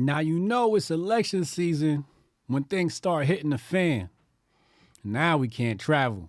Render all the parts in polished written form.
Now you know it's election season when things start hitting the fan. Now we can't travel.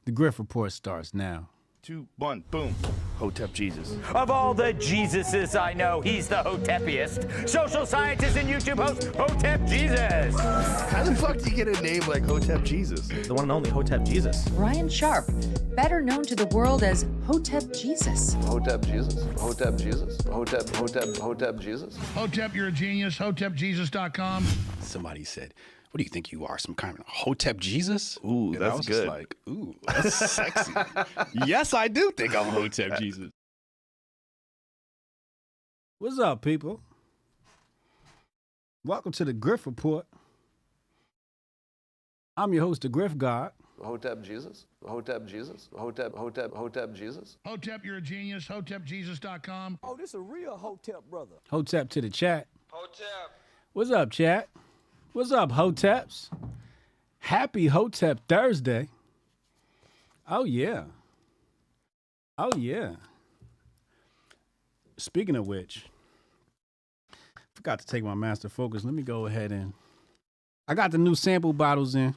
The Grift Report starts now. 2, 1, boom. Hotep Jesus. Of all the Jesuses I know, he's the Hotepiest. Social scientist and YouTube host, Hotep Jesus. How the fuck do you get a name like Hotep Jesus? The one and only Hotep Jesus. Ryan Sharp, better known to the world as Hotep Jesus. Hotep Jesus. Hotep Jesus. Hotep Jesus. Hotep, you're a genius. HotepJesus.com. Somebody said, what do you think you are, some kind of Hotep Jesus? Ooh, And that's I was good. Just like, ooh, that's sexy. Yes, I do think I'm Hotep Jesus. What's up, people? Welcome to the Grift Report. I'm your host, the Grift God. Hotep Jesus. Hotep Jesus. Hotep Jesus. Hotep, you're a genius. HotepJesus.com. Oh, this a real Hotep brother. Hotep to the chat. Hotep. What's up, chat? What's up, Hoteps? Happy Hotep Thursday. Oh, yeah. Oh, yeah. Speaking of which, forgot to take my master focus. Let me go ahead and... I got the new sample bottles in.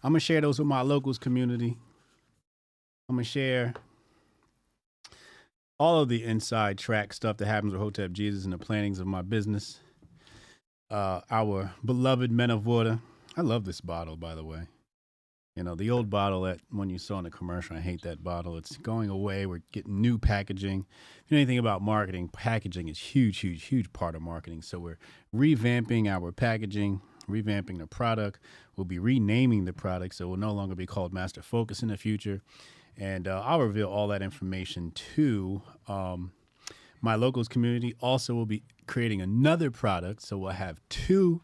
I'm going to share those with my locals community. I'm going to share all of the inside track stuff that happens with Hotep Jesus and the plannings of my business. Our beloved Men of Water. I love this bottle, by the way. You know, the old bottle that when you saw in the commercial, I hate that bottle. It's going away. We're getting new packaging. If you know anything about marketing, packaging is huge part of marketing. So we're revamping our packaging, revamping the product. We'll be renaming the product, so it will no longer be called Master Focus in the future. And I'll reveal all that information to my locals community. Also, we'll be creating another product, so we'll have two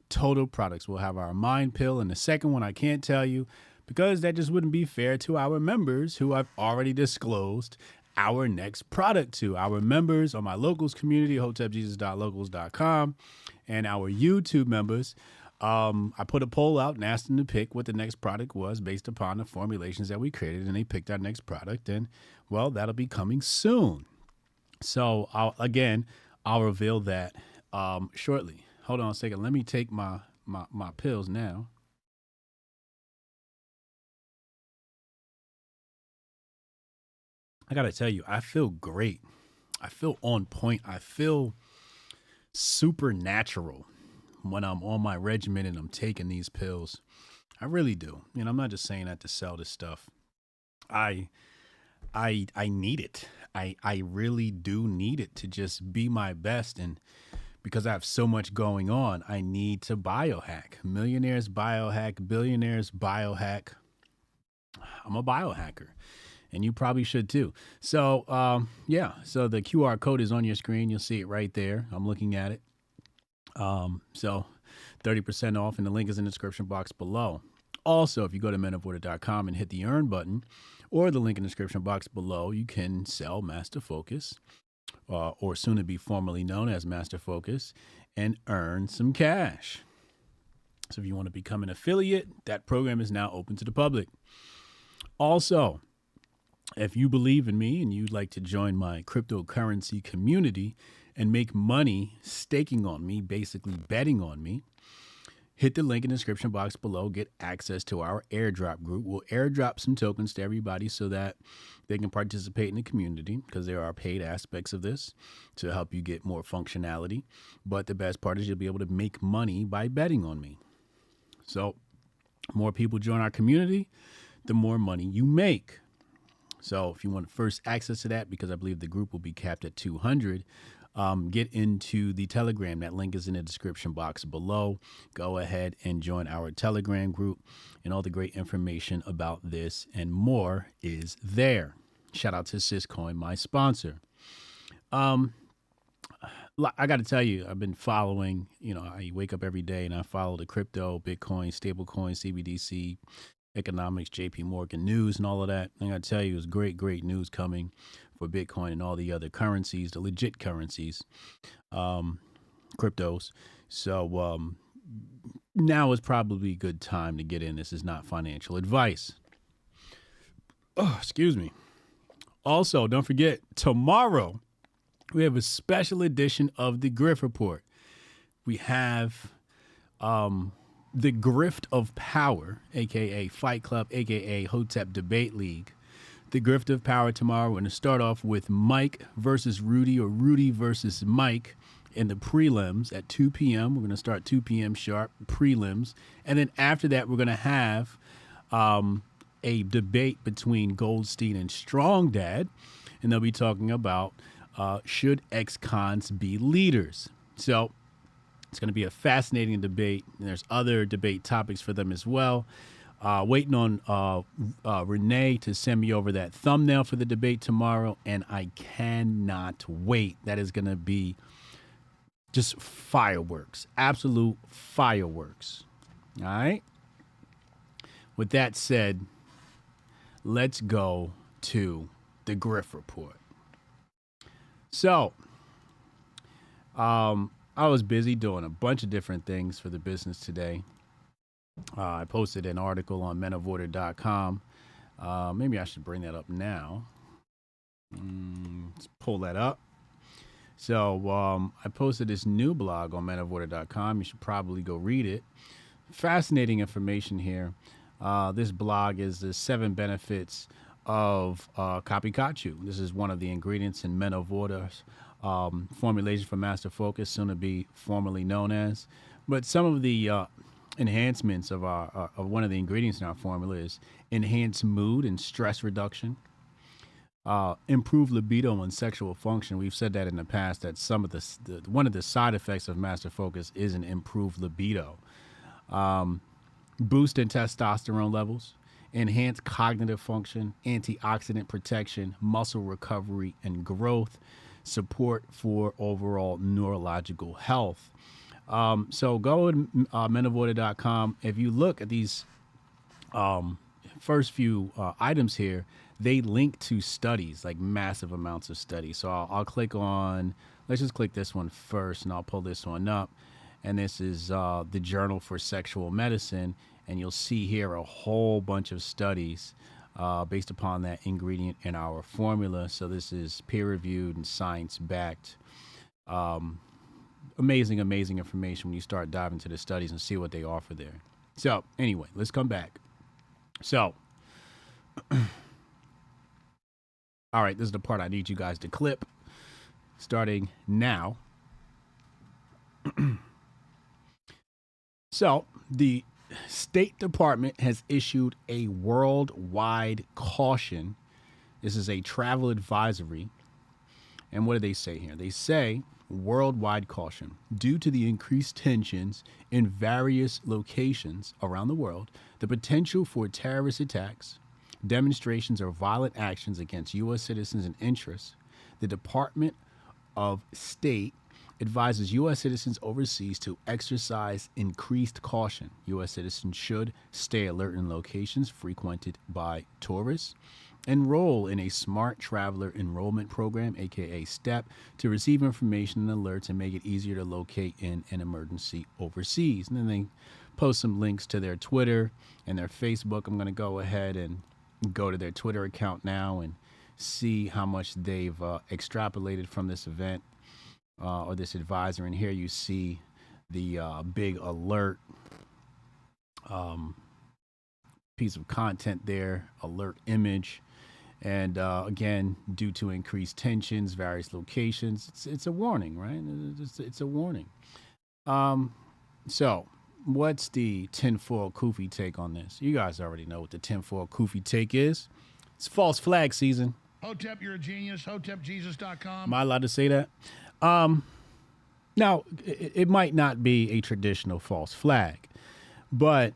total products. We'll have our mind pill, and the second one I can't tell you because that just wouldn't be fair to our members who I've already disclosed our next product to. Our members on my locals community, hotepjesus.locals.com, and our YouTube members. I put a poll out and asked them to pick what the next product was based upon the formulations that we created, and they picked our next product, and, well, that'll be coming soon. So, I'll reveal that shortly. Hold on a second. Let me take my pills now. I got to tell you, I feel great. I feel on point. I feel supernatural when I'm on my regimen and I'm taking these pills. I really do. You know, I'm not just saying that to sell this stuff. I need it. I really do need it to just be my best. And because I have so much going on, I need to biohack. Millionaires biohack, billionaires biohack. I'm a biohacker, and you probably should too. So, so the QR code is on your screen. You'll see it right there. I'm looking at it. So 30% off, and the link is in the description box below. Also, if you go to menofwater.com and hit the earn button, or the link in the description box below, you can sell Master Focus, or soon to be formerly known as Master Focus, and earn some cash. So if you want to become an affiliate, that program is now open to the public. Also, if you believe in me and you'd like to join my cryptocurrency community and make money staking on me, basically betting on me, hit the link in the description box below, get access to our airdrop group. We'll airdrop some tokens to everybody so that they can participate in the community, because there are paid aspects of this to help you get more functionality. But the best part is you'll be able to make money by betting on me. So more people join our community, the more money you make. So if you want first access to that, because I believe the group will be capped at 200, get into the Telegram. That link is in the description box below. Go ahead and join our Telegram group, and all the great information about this and more is there. Shout out to Syscoin, my sponsor. I got to tell you, I've been following, I wake up every day and I follow the crypto, Bitcoin, stablecoin, CBDC, economics, JP Morgan news and all of that. I got to tell you, it's great news coming for Bitcoin and all the other currencies, the legit currencies, cryptos. So now is probably a good time to get in. This is not financial advice. Oh, excuse me. Also, don't forget, tomorrow we have a special edition of the Grift Report. We have the Grift of Power, a.k.a. Fight Club, a.k.a. Hotep Debate League. The Grift of Power tomorrow. We're going to start off with Mike versus Rudy, or Rudy versus Mike in the prelims at 2 p.m. We're going to start 2 p.m. sharp, prelims. And then after that, we're going to have a debate between Goldstein and Strong Dad. And they'll be talking about should ex-cons be leaders? So it's going to be a fascinating debate. And there's other debate topics for them as well. Waiting on Renee to send me over that thumbnail for the debate tomorrow, and I cannot wait. That is going to be just fireworks, absolute fireworks. All right. With that said, let's go to the Grift Report. So, I was busy doing a bunch of different things for the business today. I posted an article on menoforder.com. Maybe I should bring that up now. Let's pull that up. So I posted this new blog on menoforder.com. You should probably go read it. Fascinating information here. This blog is the 7 benefits of Copycachu. This is one of the ingredients in Men of Order's formulation for Master Focus, soon to be formerly known as. But some of the enhancements of one of the ingredients in our formula is enhanced mood and stress reduction, improved libido and sexual function. We've said that in the past, that some of one of the side effects of Master Focus is an improved libido, boost in testosterone levels, enhanced cognitive function, antioxidant protection, muscle recovery and growth, support for overall neurological health. So go to menoforder.com. If you look at these first few items here, they link to studies, like massive amounts of studies. So I'll click on, let's just click this one first, and I'll pull this one up. And this is the Journal for Sexual Medicine. And you'll see here a whole bunch of studies based upon that ingredient in our formula. So this is peer-reviewed and science-backed. Amazing information when you start diving into the studies and see what they offer there. So anyway, let's come back. So, all right, this is the part I need you guys to clip starting now. So the State Department has issued a worldwide caution. This is a travel advisory. And what do they say here? They say, worldwide caution. Due to the increased tensions in various locations around the world, the potential for terrorist attacks, demonstrations, or violent actions against U.S. citizens and interests, the Department of State advises U.S. citizens overseas to exercise increased caution. U.S. citizens should stay alert in locations frequented by tourists, enroll in a Smart Traveler Enrollment Program, aka STEP, to receive information and alerts and make it easier to locate in an emergency overseas. And then they post some links to their Twitter and their Facebook. I'm going to go ahead and go to their Twitter account now and see how much they've extrapolated from this event or this advisor. And here you see the big alert piece of content there, alert image. And again, due to increased tensions, various locations, it's a warning, right? It's a warning. So what's the tinfoil kufi take on this? You guys already know what the tinfoil kufi take is. It's false flag season. Hotep, you're a genius. HotepJesus.com. Am I allowed to say that? Now, it might not be a traditional false flag, but,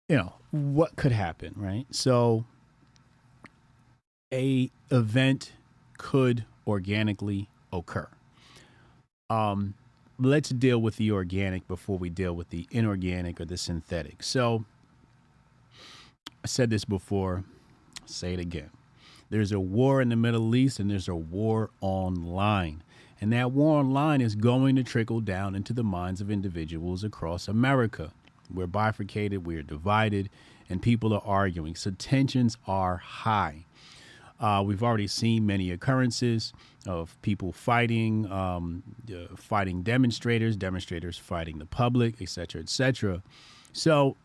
you know, what could happen, right? So a event could organically occur. Let's deal with the organic before we deal with the inorganic or the synthetic. So I said this before, say it again. There's a war in the Middle East and there's a war online. And that war online is going to trickle down into the minds of individuals across America. We're bifurcated, we're divided, and people are arguing. So tensions are high. We've already seen many occurrences of people fighting, fighting demonstrators fighting the public, et cetera, et cetera. So,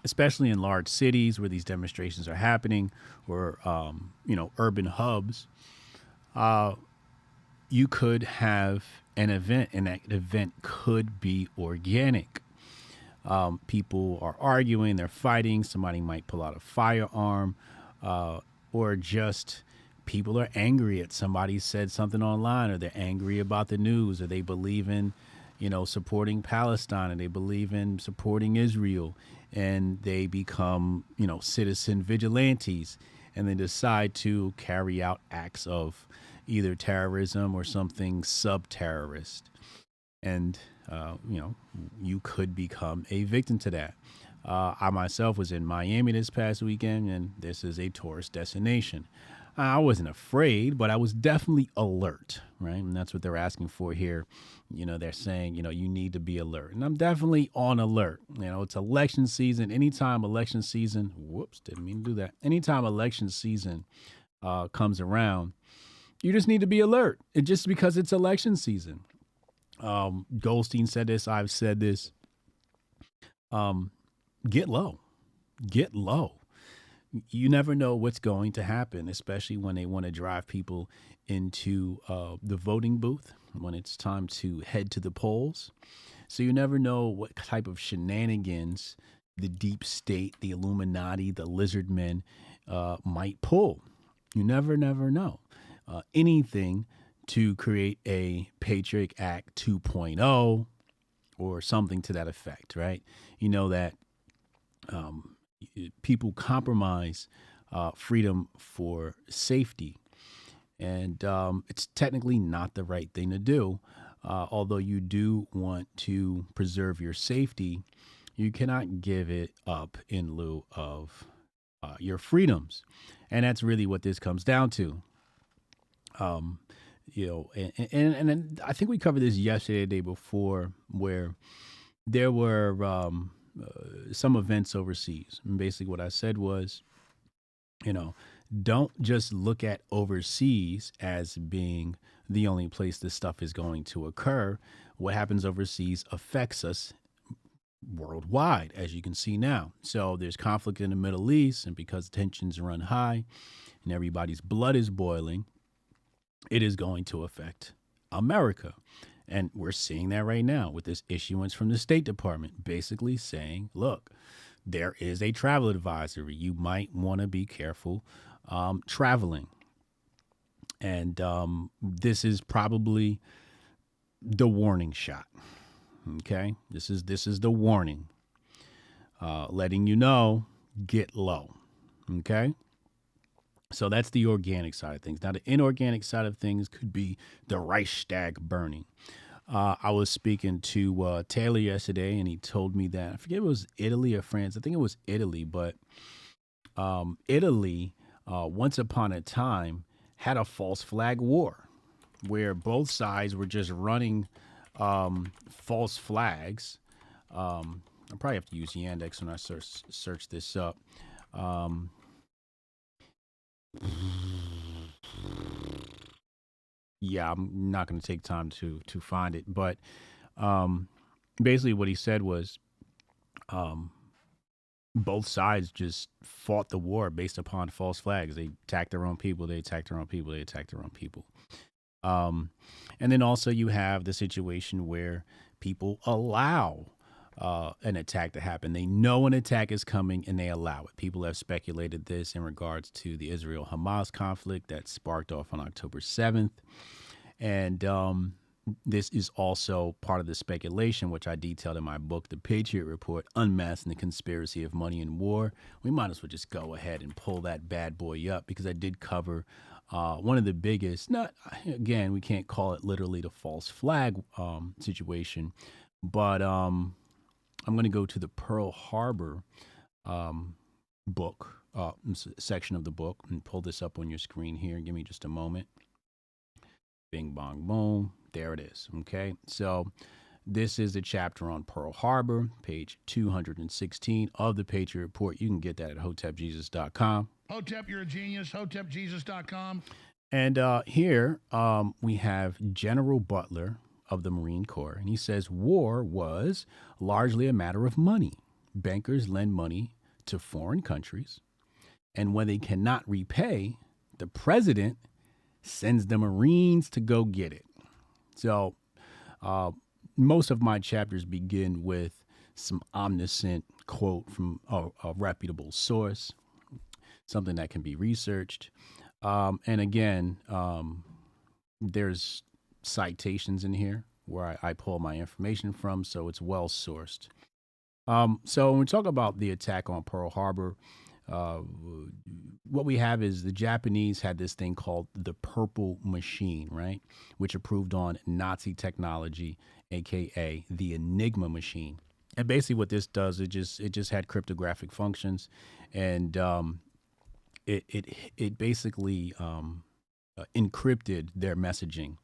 especially in large cities where these demonstrations are happening, or urban hubs, you could have an event, and that event could be organic. People are arguing, they're fighting, somebody might pull out a firearm, or just people are angry at somebody said something online, or they're angry about the news, or they believe in, supporting Palestine, and they believe in supporting Israel, and they become, citizen vigilantes, and they decide to carry out acts of either terrorism or something sub-terrorist. And, you could become a victim to that. I myself was in Miami this past weekend, and this is a tourist destination. I wasn't afraid, but I was definitely alert, right? And that's what they're asking for here. They're saying, you need to be alert. And I'm definitely on alert. It's election season. Anytime election season, didn't mean to do that. Anytime election season comes around, you just need to be alert. Just because it's election season. Goldstein said this. I've said this. Get low. Get low. You never know what's going to happen, especially when they want to drive people into the voting booth when it's time to head to the polls. So you never know what type of shenanigans the deep state, the Illuminati, the lizard men might pull. You never know. Anything to create a Patriot Act 2.0 or something to that effect, right? You know that people compromise freedom for safety. And it's technically not the right thing to do. Although you do want to preserve your safety, you cannot give it up in lieu of your freedoms. And that's really what this comes down to. And I think we covered this yesterday, the day before, where there were some events overseas. And basically what I said was, don't just look at overseas as being the only place this stuff is going to occur. What happens overseas affects us worldwide, as you can see now. So there's conflict in the Middle East, and because tensions run high and everybody's blood is boiling, it is going to affect America. And we're seeing that right now with this issuance from the State Department, basically saying, look, there is a travel advisory. You might want to be careful traveling. And this is probably the warning shot. Okay, this is the warning, letting you know, get low. Okay. So that's the organic side of things. Now, the inorganic side of things could be the Reichstag burning. I was speaking to Taylor yesterday, and he told me that, I forget if it was Italy or France. I think it was Italy, but Italy, once upon a time, had a false flag war where both sides were just running false flags. I probably have to use Yandex when I search this up. Yeah, I'm not going to take time to find it, but basically what he said was both sides just fought the war based upon false flags. They attacked their own people. They attacked their own people. They attacked their own people. And then also you have the situation where people allow an attack to happen. They know an attack is coming and they allow it. People have speculated this in regards to the Israel-Hamas conflict that sparked off on October 7th. And this is also part of the speculation, which I detailed in my book, The Patriot Report, Unmasking the Conspiracy of Money and War. We might as well just go ahead and pull that bad boy up, because I did cover one of the biggest, again, we can't call it literally the false flag situation, but I'm going to go to the Pearl Harbor book, section of the book, and pull this up on your screen here. Give me just a moment. Bing, bong, boom. There it is. Okay. So this is a chapter on Pearl Harbor, page 216 of the Patriot Report. You can get that at HotepJesus.com. Hotep, you're a genius. HotepJesus.com. And here we have General Butler of the Marine Corps, and he says war was largely a matter of money. Bankers lend money to foreign countries, and when they cannot repay, the president sends the Marines to go get it. So most of my chapters begin with some omniscient quote from a reputable source, something that can be researched. And again, there's citations in here where I pull my information from, so it's well sourced. So when we talk about the attack on Pearl Harbor, what we have is the Japanese had this thing called the Purple Machine, right? Which approved on Nazi technology, aka the Enigma machine. And basically, what this does, it just had cryptographic functions, and it basically encrypted their messaging.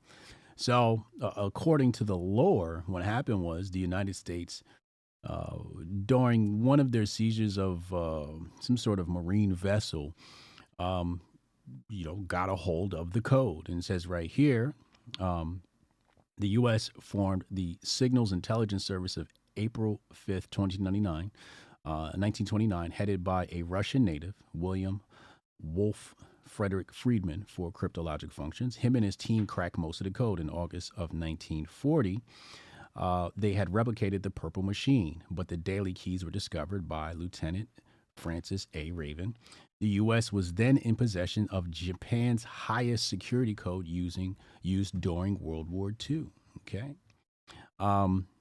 So, according to the lore, what happened was the United States, during one of their seizures of some sort of marine vessel, got a hold of the code. And it says right here, the U.S. formed the Signals Intelligence Service of April 5th, 1929, headed by a Russian native, William Wolf Frederick Friedman, for cryptologic functions. Him and his team cracked most of the code. In August of 1940. They had replicated the Purple Machine, but the daily keys were discovered by Lieutenant Francis A. Raven. The U.S. was then in possession of Japan's highest security code used during World War II. Okay.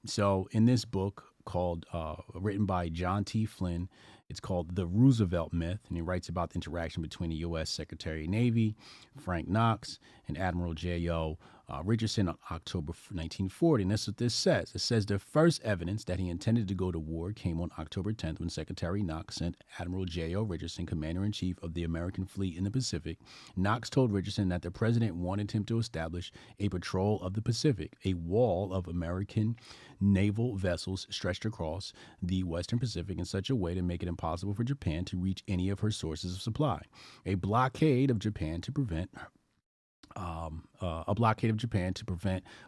So in this book called, written by John T. Flynn, it's called The Roosevelt Myth, and he writes about the interaction between the U.S. Secretary of Navy, Frank Knox, and Admiral J.O. Richardson on October 1940. And that's what this says. It says the first evidence that he intended to go to war came on October 10th when Secretary Knox sent Admiral J.O. Richardson, Commander-in-Chief of the American Fleet in the Pacific. Knox told Richardson that the president wanted him to establish a patrol of the Pacific, a wall of American naval vessels stretched across the Western Pacific in such a way to make it impossible for Japan to reach any of her sources of supply. A blockade of Japan to prevent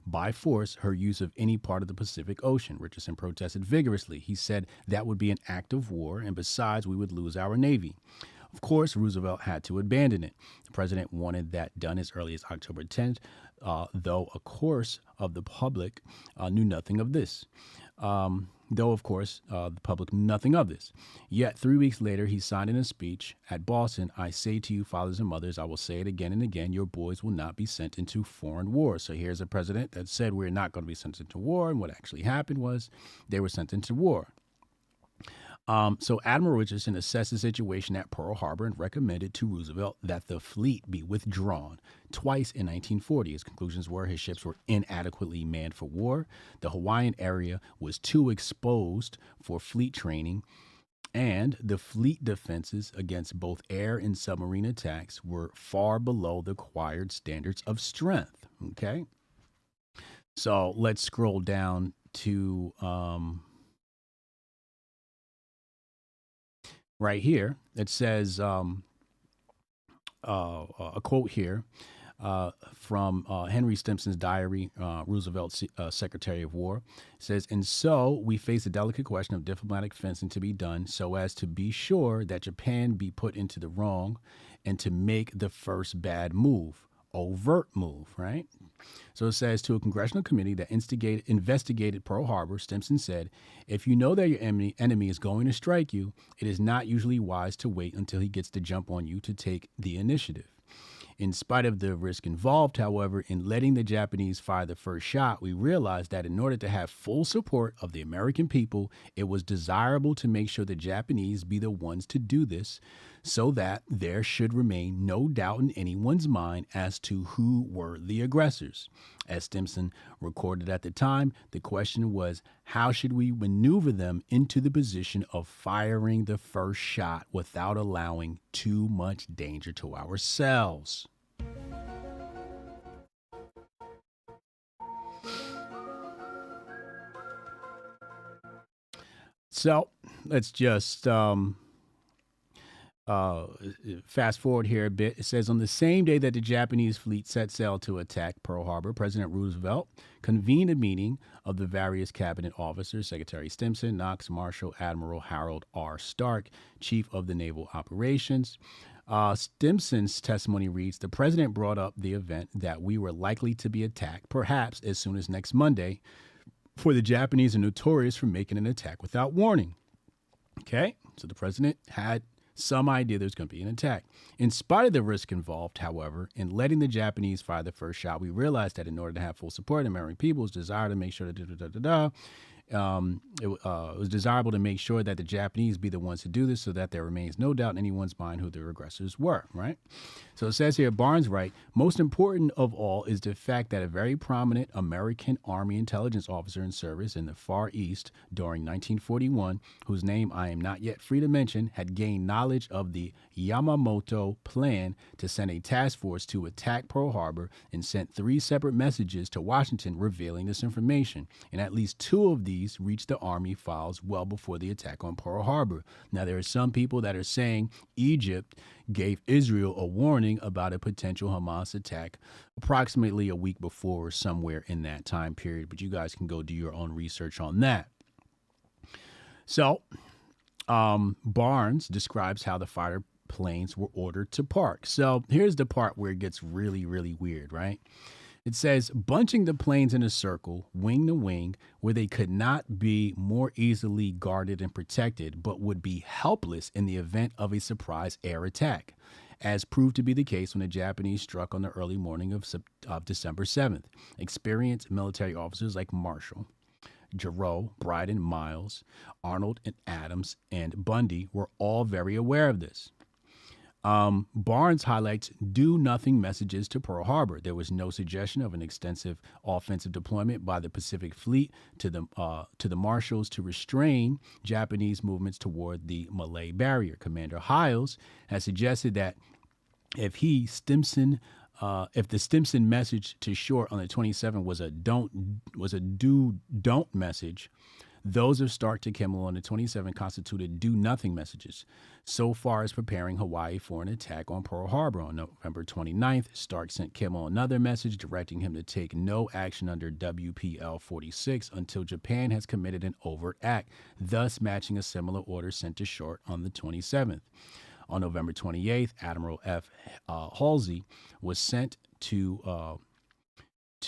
by force her use of any part of the Pacific Ocean. Richardson protested vigorously. He said that would be an act of war, and besides, we would lose our Navy. Of course, Roosevelt had to abandon it. The president wanted that done as early as October 10th, though, of course, the public knew nothing of this. Yet 3 weeks later, he signed in a speech at Boston, "I say to you, fathers and mothers, I will say it again and again, your boys will not be sent into foreign wars." So here's a president that said we're not going to be sent into war, and what actually happened was they were sent into war. So Admiral Richardson assessed the situation at Pearl Harbor and recommended to Roosevelt that the fleet be withdrawn twice in 1940. His conclusions were his ships were inadequately manned for war, the Hawaiian area was too exposed for fleet training, and the fleet defenses against both air and submarine attacks were far below the required standards of strength. Okay, so let's scroll down to right here. It says a quote here from Henry Stimson's diary, Roosevelt's Secretary of War. It says, "And so we face a delicate question of diplomatic fencing to be done so as to be sure that Japan be put into the wrong and to make the first bad move, overt move," right? So it says, to a congressional committee that investigated Pearl Harbor, Stimson said, "If you know that your enemy is going to strike you, it is not usually wise to wait until he gets the jump on you to take the initiative. In spite of the risk involved, however, in letting the Japanese fire the first shot, we realized that in order to have full support of the American people, it was desirable to make sure the Japanese be the ones to do this, so that there should remain no doubt in anyone's mind as to who were the aggressors. As Stimson recorded at the time, the question was, how should we maneuver them into the position of firing the first shot without allowing too much danger to ourselves? So let's just uh, fast forward here a bit. It says on the same day that the Japanese fleet set sail to attack Pearl Harbor, President Roosevelt convened a meeting of the various cabinet officers, Secretary Stimson, Knox, Marshal Admiral Harold R. Stark, Chief of the Naval Operations. Stimson's testimony reads, the president brought up the event that we were likely to be attacked, perhaps as soon as next Monday, for the Japanese are notorious for making an attack without warning. Okay, so the president had some idea there's going to be an attack. In spite of the risk involved, however, in letting the Japanese fire the first shot, we realized that in order to have full support of the American people's desire to make sure that it was desirable to make sure that the Japanese be the ones to do this so that there remains no doubt in anyone's mind who the aggressors were, right? So it says here, Barnes writes, most important of all is the fact that a very prominent American Army intelligence officer in service in the Far East during 1941, whose name I am not yet free to mention, had gained knowledge of the Yamamoto plan to send a task force to attack Pearl Harbor and sent 3 separate messages to Washington revealing this information. And at least 2 of these reached the Army files well before the attack on Pearl Harbor. Now, there are some people that are saying Egypt gave Israel a warning about a potential Hamas attack approximately a week before or somewhere in that time period, but you guys can go do your own research on that. So, Barnes describes how the fighter planes were ordered to park. So here's the part where it gets really, really weird, right? It says, bunching the planes in a circle, wing to wing, where they could not be more easily guarded and protected, but would be helpless in the event of a surprise air attack, as proved to be the case when the Japanese struck on the early morning of December 7th. Experienced military officers like Marshall, Giroux, Bryden, Miles, Arnold, and Adams, and Bundy were all very aware of this. Barnes highlights do-nothing messages to Pearl Harbor. There was no suggestion of an extensive offensive deployment by the Pacific Fleet to the Marshals to restrain Japanese movements toward the Malay Barrier. Commander Hiles has suggested that if the Stimson message to shore on the 27th was a do-don't message, those of Stark to Kimmel on the 27th constituted do-nothing messages, so far as preparing Hawaii for an attack on Pearl Harbor. On November 29th, Stark sent Kimmel another message directing him to take no action under WPL 46 until Japan has committed an overt act, thus matching a similar order sent to Short on the 27th. On November 28th, Admiral F. Halsey was sent to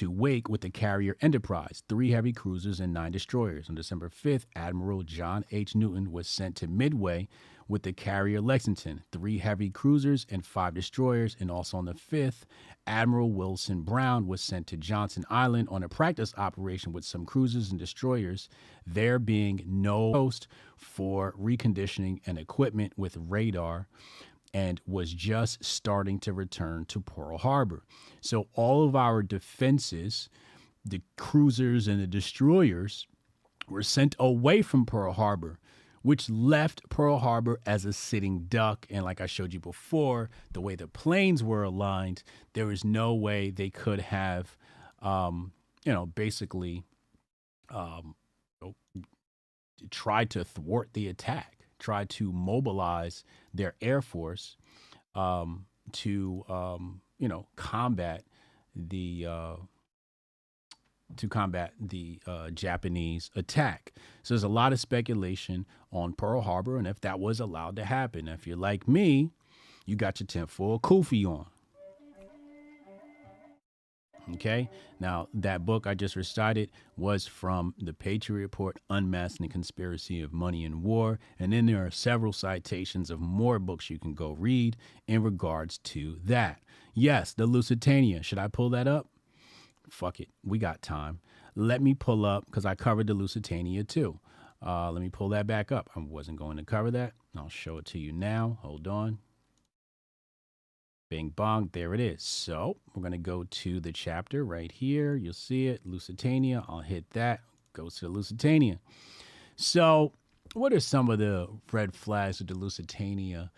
Wake with the carrier Enterprise, 3 heavy cruisers and 9 destroyers. On December 5th, Admiral John H. Newton was sent to Midway with the carrier Lexington, 3 heavy cruisers and 5 destroyers. And also on the 5th, Admiral Wilson Brown was sent to Johnson Island on a practice operation with some cruisers and destroyers, there being no post for reconditioning and equipment with radar, and was just starting to return to Pearl Harbor. So all of our defenses, the cruisers and the destroyers, were sent away from Pearl Harbor, which left Pearl Harbor as a sitting duck. And like I showed you before, the way the planes were aligned, there was no way they could have, basically tried to thwart the attack, tried to mobilize their air force to combat the Japanese attack. So there's a lot of speculation on Pearl Harbor and if that was allowed to happen. If you're like me, you got your tinfoil kufi on. Okay, now that book I just recited was from the Patriot Report, Unmasking the Conspiracy of Money and War. And then there are several citations of more books you can go read in regards to that. Yes, the Lusitania. Should I pull that up? Fuck it. We got time. Let me pull up, because I covered the Lusitania too. Let me pull that back up. I wasn't going to cover that. I'll show it to you now. Hold on. Bing bong, there it is. So we're going to go to the chapter right here. You'll see it, Lusitania. I'll hit that. Goes to the Lusitania. So what are some of the red flags of the Lusitania?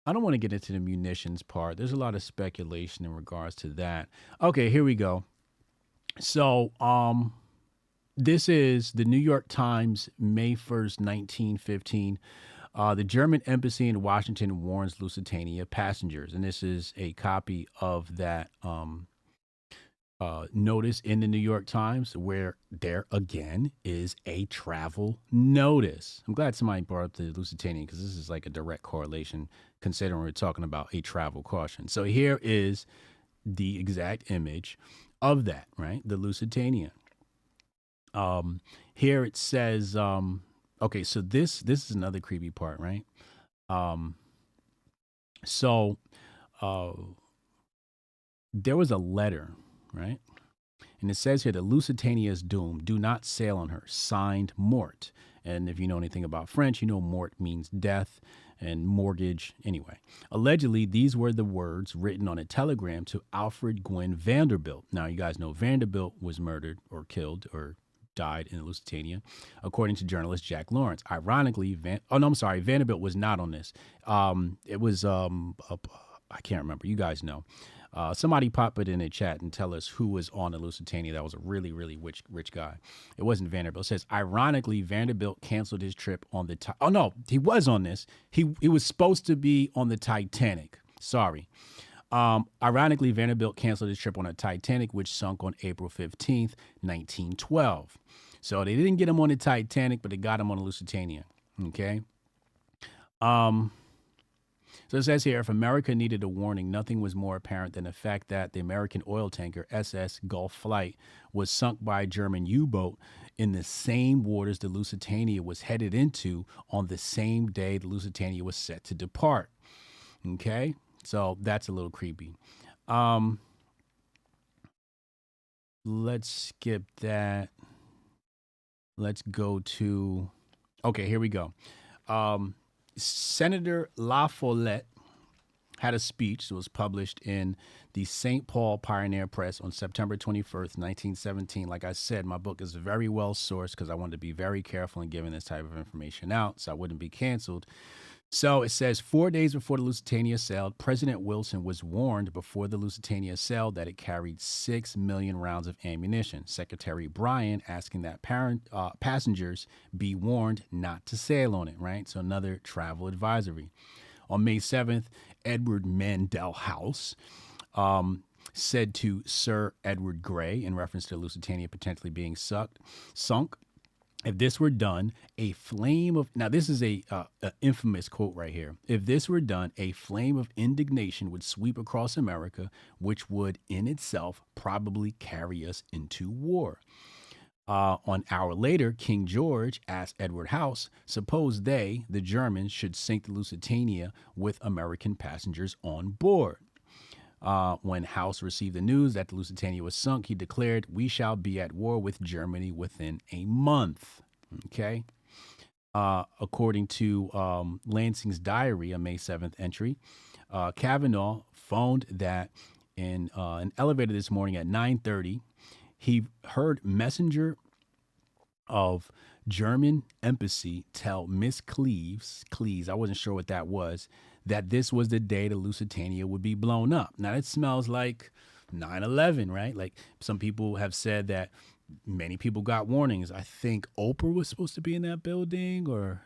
I don't want to get into the munitions part. There's a lot of speculation in regards to that. Okay, here we go. So this is the New York Times, May 1st, 1915. The German embassy in Washington warns Lusitania passengers, and this is a copy of that notice in the New York Times, where there again is a travel notice. I'm glad somebody brought up the Lusitania, because this is like a direct correlation considering we're talking about a travel caution. So here is the exact image of that, right? The Lusitania. Here it says, okay, so this is another creepy part, right? So there was a letter, right? And it says here, the Lusitania is doomed. Do not sail on her. Signed, Mort. And if you know anything about French, you know Mort means death and mortgage. Anyway, allegedly, these were the words written on a telegram to Alfred Gwynn Vanderbilt. Now, you guys know Vanderbilt was murdered or killed or died in the Lusitania, according to journalist Jack Lawrence. Ironically, Vanderbilt was not on this. It was, I can't remember. You guys know. Somebody pop it in a chat and tell us who was on the Lusitania. That was a really, really rich guy. It wasn't Vanderbilt. It says, ironically, Vanderbilt canceled his trip on the oh no, he was on this. He was supposed to be on the Titanic. Sorry. Ironically, Vanderbilt canceled his trip on a Titanic, which sunk on April 15th, 1912. So they didn't get him on the Titanic, but they got him on the Lusitania. Okay. So it says here, if America needed a warning, nothing was more apparent than the fact that the American oil tanker SS Gulf Flight was sunk by a German U-boat in the same waters the Lusitania was headed into on the same day the Lusitania was set to depart. Okay, so that's a little creepy. Let's skip that. Let's go to, okay, here we go. Senator La Follette had a speech that was published in the St. Paul Pioneer Press on September 21st, 1917. Like I said, my book is very well sourced because I wanted to be very careful in giving this type of information out so I wouldn't be canceled. So it says, 4 days before the Lusitania sailed, President Wilson was warned before the Lusitania sailed that it carried 6 million rounds of ammunition. Secretary Bryan asking that passengers be warned not to sail on it, right? So another travel advisory. On May 7th, Edward Mandell House said to Sir Edward Grey, in reference to the Lusitania potentially being sunk, if this were done, a flame of, now this is a infamous quote right here. If this were done, a flame of indignation would sweep across America, which would in itself probably carry us into war. An hour later, King George asked Edward House, suppose they, the Germans, should sink the Lusitania with American passengers on board. When House received the news that the Lusitania was sunk, he declared, we shall be at war with Germany within a month. Okay. According to Lansing's diary, a May 7th entry, Kavanaugh phoned that in an elevator this morning at 9:30, he heard messenger of German embassy tell Miss Cleves, I wasn't sure what that was, that this was the day the Lusitania would be blown up. Now, it smells like 9/11, right? Like some people have said that many people got warnings. I think Oprah was supposed to be in that building, or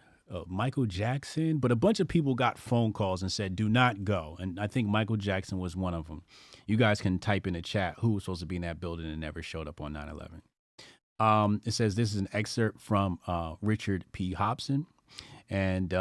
Michael Jackson, but a bunch of people got phone calls and said, do not go. And I think Michael Jackson was one of them. You guys can type in the chat who was supposed to be in that building and never showed up on 9/11. It says this is an excerpt from Richard P. Hobson, and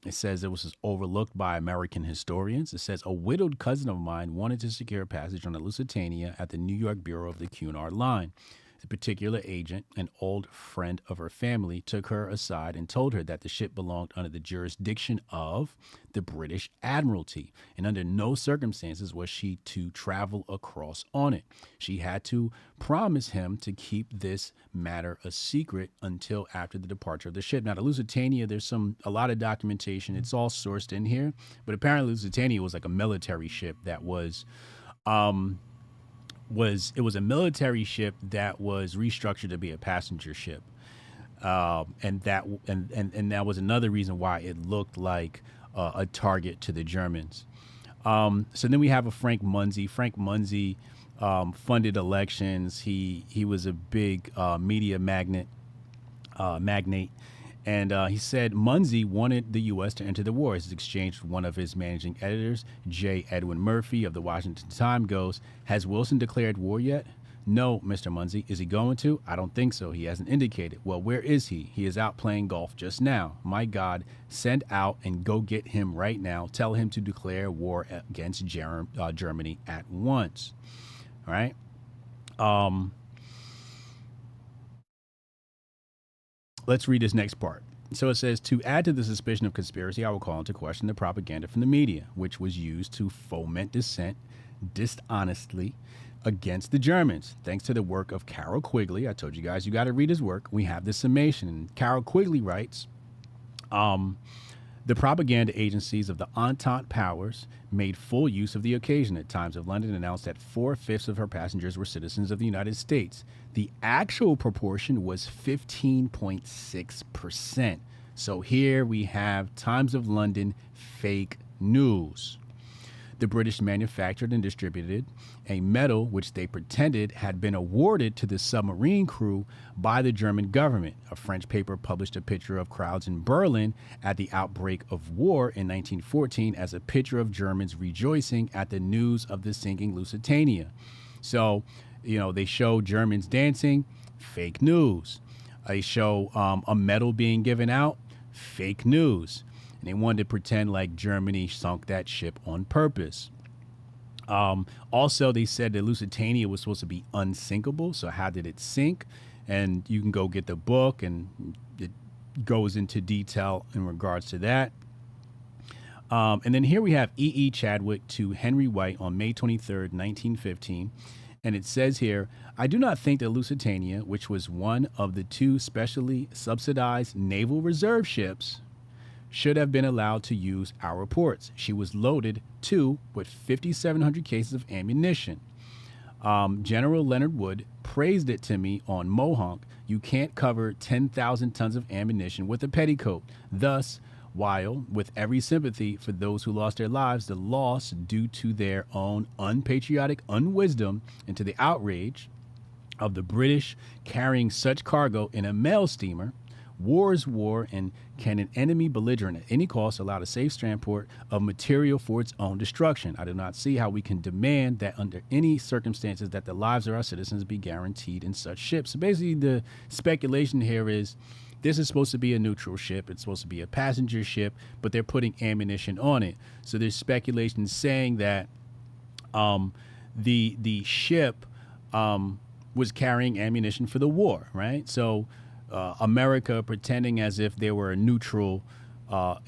it says it was overlooked by American historians. It says a widowed cousin of mine wanted to secure passage on the Lusitania at the New York Bureau of the Cunard Line. The particular agent, an old friend of her family, took her aside and told her that the ship belonged under the jurisdiction of the British Admiralty, and under no circumstances was she to travel across on it. She had to promise him to keep this matter a secret until after the departure of the ship. Now, the Lusitania, there's a lot of documentation. It's all sourced in here, but apparently Lusitania was like a military ship that was a military ship that was restructured to be a passenger ship, and that was another reason why it looked like a target to the Germans. So then we have a Frank Munsey. Frank Munsey funded elections. He was a big media magnate, And he said Munsey wanted the U.S. to enter the war. His exchange with one of his managing editors, J. Edwin Murphy of the Washington Times, goes, "Has Wilson declared war yet?" "No, Mr. Munsey." "Is he going to?" "I don't think so. He hasn't indicated." "Well, where is he?" "He is out playing golf just now." "My God, send out and go get him right now. Tell him to declare war against Germany at once." All right. Let's read this next part. So it says, to add to the suspicion of conspiracy, I will call into question the propaganda from the media, which was used to foment dissent dishonestly against the Germans. Thanks to the work of Carol Quigley, I told you guys, you got to read his work. We have this summation. And Carol Quigley writes, the propaganda agencies of the Entente powers made full use of the occasion. At Times of London announced that 4/5 of her passengers were citizens of the United States. The actual proportion was 15.6%. So here we have Times of London fake news. The British manufactured and distributed a medal which they pretended had been awarded to the submarine crew by the German government. A French paper published a picture of crowds in Berlin at the outbreak of war in 1914 as a picture of Germans rejoicing at the news of the sinking Lusitania. So, they show Germans dancing, fake news. They show a medal being given out, fake news. And they wanted to pretend like Germany sunk that ship on purpose. Also, they said that Lusitania was supposed to be unsinkable. So how did it sink? And you can go get the book, and it goes into detail in regards to that. And then here we have E.E. Chadwick to Henry White on May 23rd, 1915. And it says here, I do not think that Lusitania, which was one of the two specially subsidized naval reserve ships, should have been allowed to use our ports. She was loaded, too, with 5,700 cases of ammunition. General Leonard Wood praised it to me on Mohonk. You can't cover 10,000 tons of ammunition with a petticoat. Thus, while, with every sympathy for those who lost their lives, the loss due to their own unpatriotic unwisdom and to the outrage of the British carrying such cargo in a mail steamer, war is war, and can an enemy belligerent at any cost allow the safe transport of material for its own destruction? I do not see how we can demand that under any circumstances that the lives of our citizens be guaranteed in such ships. So basically the speculation here is this is supposed to be a neutral ship. It's supposed to be a passenger ship, but they're putting ammunition on it. So there's speculation saying that the ship was carrying ammunition for the war, right? So America, pretending as if they were a neutral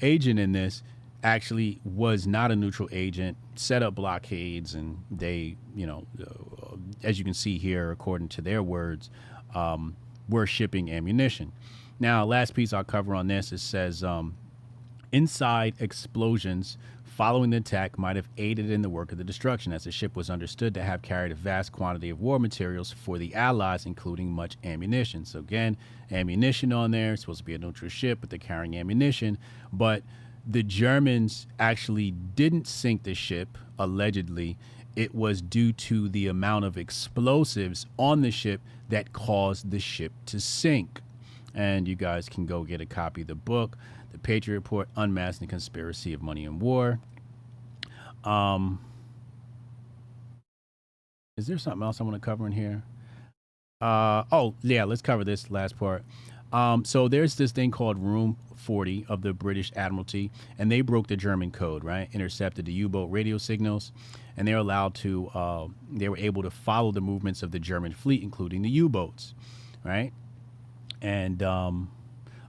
agent in this, actually was not a neutral agent, set up blockades, and they, as you can see here, according to their words, were shipping ammunition. Now, last piece I'll cover on this, it says, inside explosions following the attack might have aided in the work of the destruction, as the ship was understood to have carried a vast quantity of war materials for the Allies, including much ammunition. So again, ammunition on there. It's supposed to be a neutral ship, but they're carrying ammunition. But the Germans actually didn't sink the ship, allegedly. It was due to the amount of explosives on the ship that caused the ship to sink. And you guys can go get a copy of the book, The Patriot Report, Unmasking the Conspiracy of Money and War. Is there something else I want to cover in here? Oh, yeah, let's cover this last part. So there's this thing called Room 40 of the British Admiralty, and they broke the German code, right? Intercepted the U-boat radio signals, and they were able to follow the movements of the German fleet, including the U-boats, right? And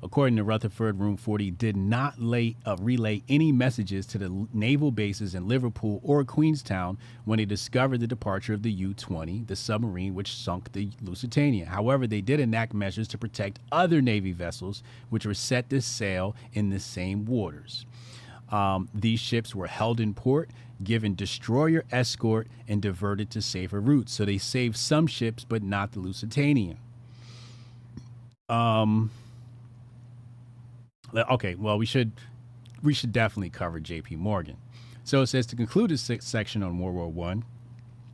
according to Rutherford, Room 40 did not relay any messages to the naval bases in Liverpool or Queenstown when they discovered the departure of the U-20, the submarine which sunk the Lusitania. However, they did enact measures to protect other Navy vessels which were set to sail in the same waters. These ships were held in port, given destroyer escort, and diverted to safer routes. So they saved some ships, but not the Lusitania. Okay, well, we should definitely cover J.P. Morgan. So it says, to conclude this section on World War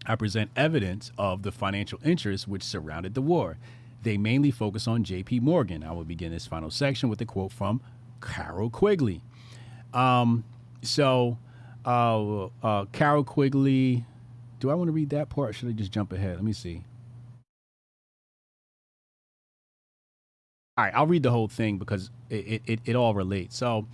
I present evidence of the financial interests which surrounded the war. They mainly focus on J.P. Morgan. I will begin this final section with a quote from Carol Quigley. Carol Quigley, do I want to read that part or should I just jump ahead? Let me see. All right, I'll read the whole thing because it all relates. So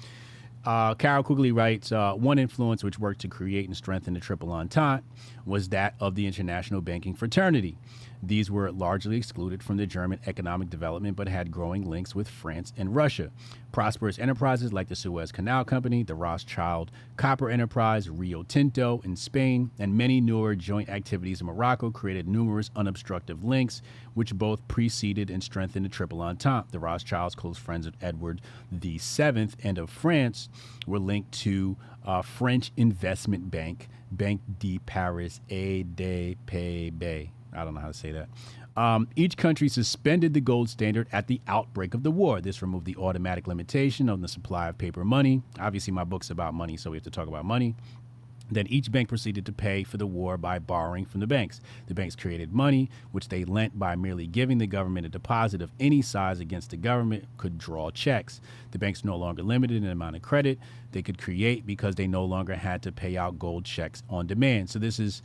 Carol Quigley writes, one influence which worked to create and strengthen the Triple Entente was that of the international banking fraternity. These were largely excluded from the German economic development, but had growing links with France and Russia. Prosperous enterprises like the Suez Canal Company, the Rothschild Copper Enterprise, Rio Tinto in Spain, and many newer joint activities in Morocco created numerous unobstructive links, which both preceded and strengthened the Triple Entente. The Rothschilds, close friends of Edward VII and of France, were linked to French investment bank, Banque de Paris et de Pays. I don't know how to say that. Each country suspended the gold standard at the outbreak of the war. This removed the automatic limitation on the supply of paper money. Obviously, my book's about money, so we have to talk about money. Then each bank proceeded to pay for the war by borrowing from the banks. The banks created money, which they lent by merely giving the government a deposit of any size against the government could draw checks. The banks no longer limited in the amount of credit they could create because they no longer had to pay out gold checks on demand. So this is,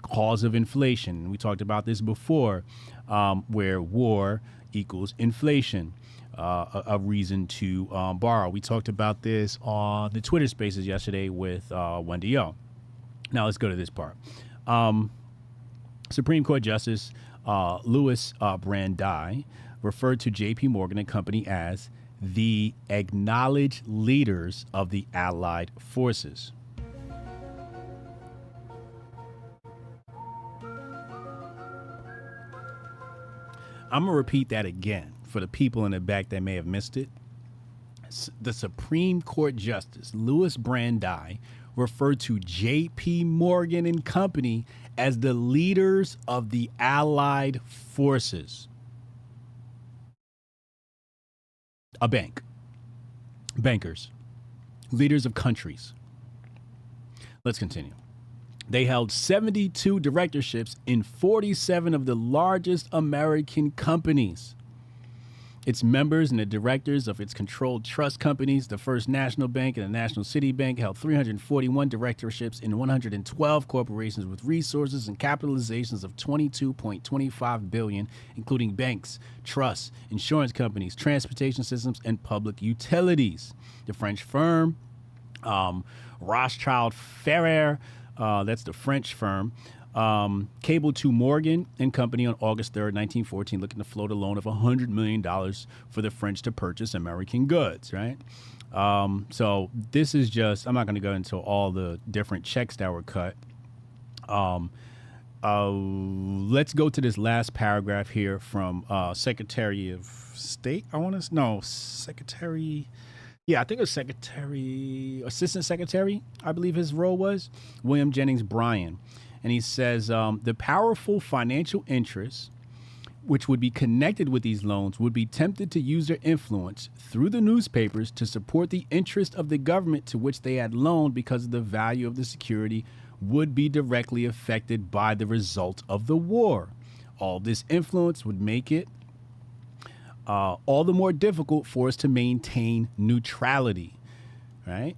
cause of inflation. We talked about this before, where war equals inflation, a reason to borrow. We talked about this on the Twitter Spaces yesterday with Wendy O. Now let's go to this part. Supreme Court Justice Louis Brandeis referred to J.P. Morgan and Company as the acknowledged leaders of the Allied forces. I'm going to repeat that again for the people in the back that may have missed it. The Supreme Court Justice Louis Brandeis referred to J.P. Morgan and Company as the leaders of the Allied forces. A bank. Bankers. Leaders of countries. Let's continue. They held 72 directorships in 47 of the largest American companies. Its members and the directors of its controlled trust companies, the First National Bank and the National City Bank, held 341 directorships in 112 corporations with resources and capitalizations of $22.25 billion, including banks, trusts, insurance companies, transportation systems, and public utilities. The French firm, Rothschild Ferrer, that's the French firm, Cable to Morgan and Company on August 3rd, 1914, looking to float a loan of $100 million for the French to purchase American goods, right? So this is just, I'm not going to go into all the different checks that were cut. Let's go to this last paragraph here from Secretary of State. I think it was Assistant Secretary, I believe his role was, William Jennings Bryan. And he says, the powerful financial interests which would be connected with these loans would be tempted to use their influence through the newspapers to support the interest of the government to which they had loaned because the value of the security would be directly affected by the result of the war. All this influence would make it all the more difficult for us to maintain neutrality, right?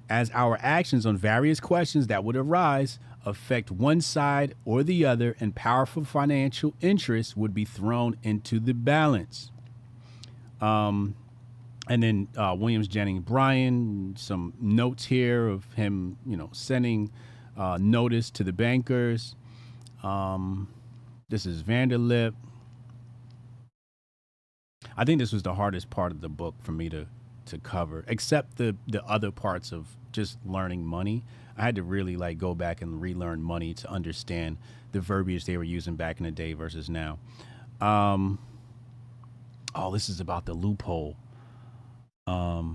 As our actions on various questions that would arise affect one side or the other, and powerful financial interests would be thrown into the balance. And then Williams Jennings Bryan, some notes here of him, sending notice to the bankers. This is Vanderlip. I think this was the hardest part of the book for me to cover, except the other parts of just learning money. I had to really go back and relearn money to understand the verbiage they were using back in the day versus now. This is about the loophole. So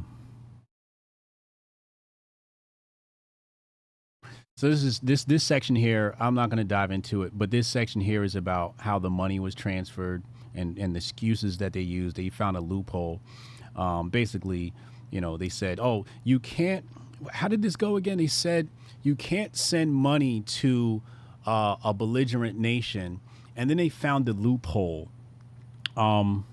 this section here, I'm not going to dive into it, but this section here is about how the money was transferred and the excuses that they used. They found a loophole. Basically, they said, oh, you can't, how did this go again? They said you can't send money to a belligerent nation. And then they found the loophole So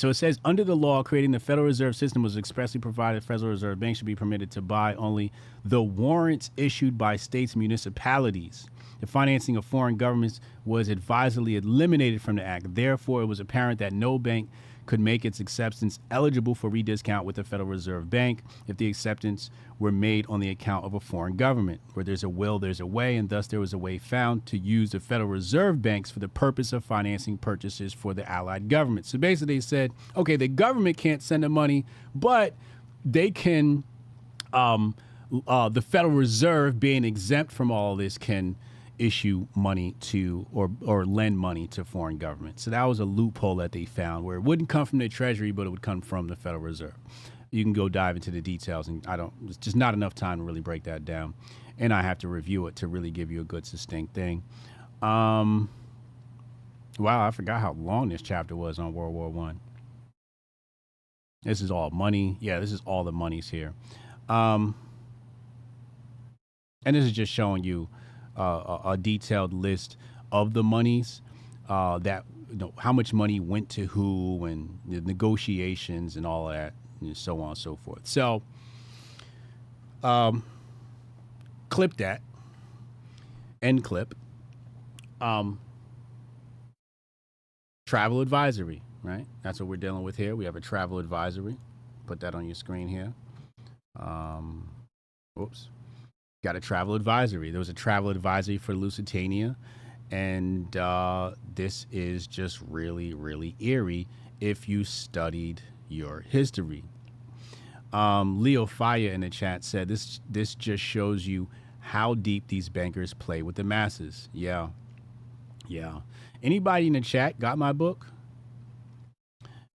it says, under the law creating the Federal Reserve System was expressly provided Federal Reserve Bank should be permitted to buy only the warrants issued by states and municipalities. The financing of foreign governments was advisedly eliminated from the act. Therefore, it was apparent that no bank could make its acceptance eligible for rediscount with the Federal Reserve Bank if the acceptance were made on the account of a foreign government. Where there's a will, there's a way, and thus there was a way found to use the Federal Reserve Banks for the purpose of financing purchases for the allied government. So basically they said, okay, the government can't send the money, but they can, the Federal Reserve, being exempt from all this, can issue money to or lend money to foreign governments. So that was a loophole that they found where it wouldn't come from the Treasury, but it would come from the Federal Reserve. You can go dive into the details, and there's just not enough time to really break that down. And I have to review it to really give you a good succinct thing. Wow, I forgot how long this chapter was on World War I. This is all money. Yeah, this is all the monies here. And this is just showing you a detailed list of the monies, that, how much money went to who, and the negotiations and all that, and so on and so forth. So, clip that, end clip. Travel advisory, right? That's what we're dealing with here. We have a travel advisory. Put that on your screen here. Whoops. Got a travel advisory. There was a travel advisory for Lusitania, and this is just really, really eerie if you studied your history. Leo Faya in the chat said this just shows you how deep these bankers play with the masses. Yeah. Anybody in the chat got my book?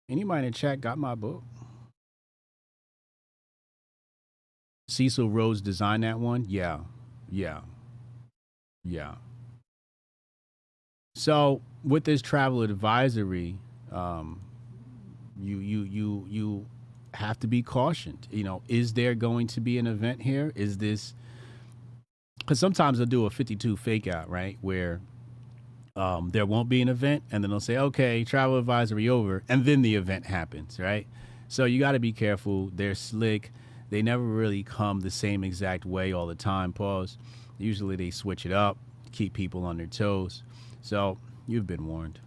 Anybody in the chat got my book? Cecil Rhodes designed that one? Yeah. So with this travel advisory, you have to be cautioned. Is there going to be an event here? Is this, because sometimes they'll do a 52 fake out, right? Where there won't be an event, and then they'll say, okay, travel advisory over, and then the event happens, right? So you got to be careful. They're slick. They never really come the same exact way all the time. Pause. Usually they switch it up, keep people on their toes. So you've been warned.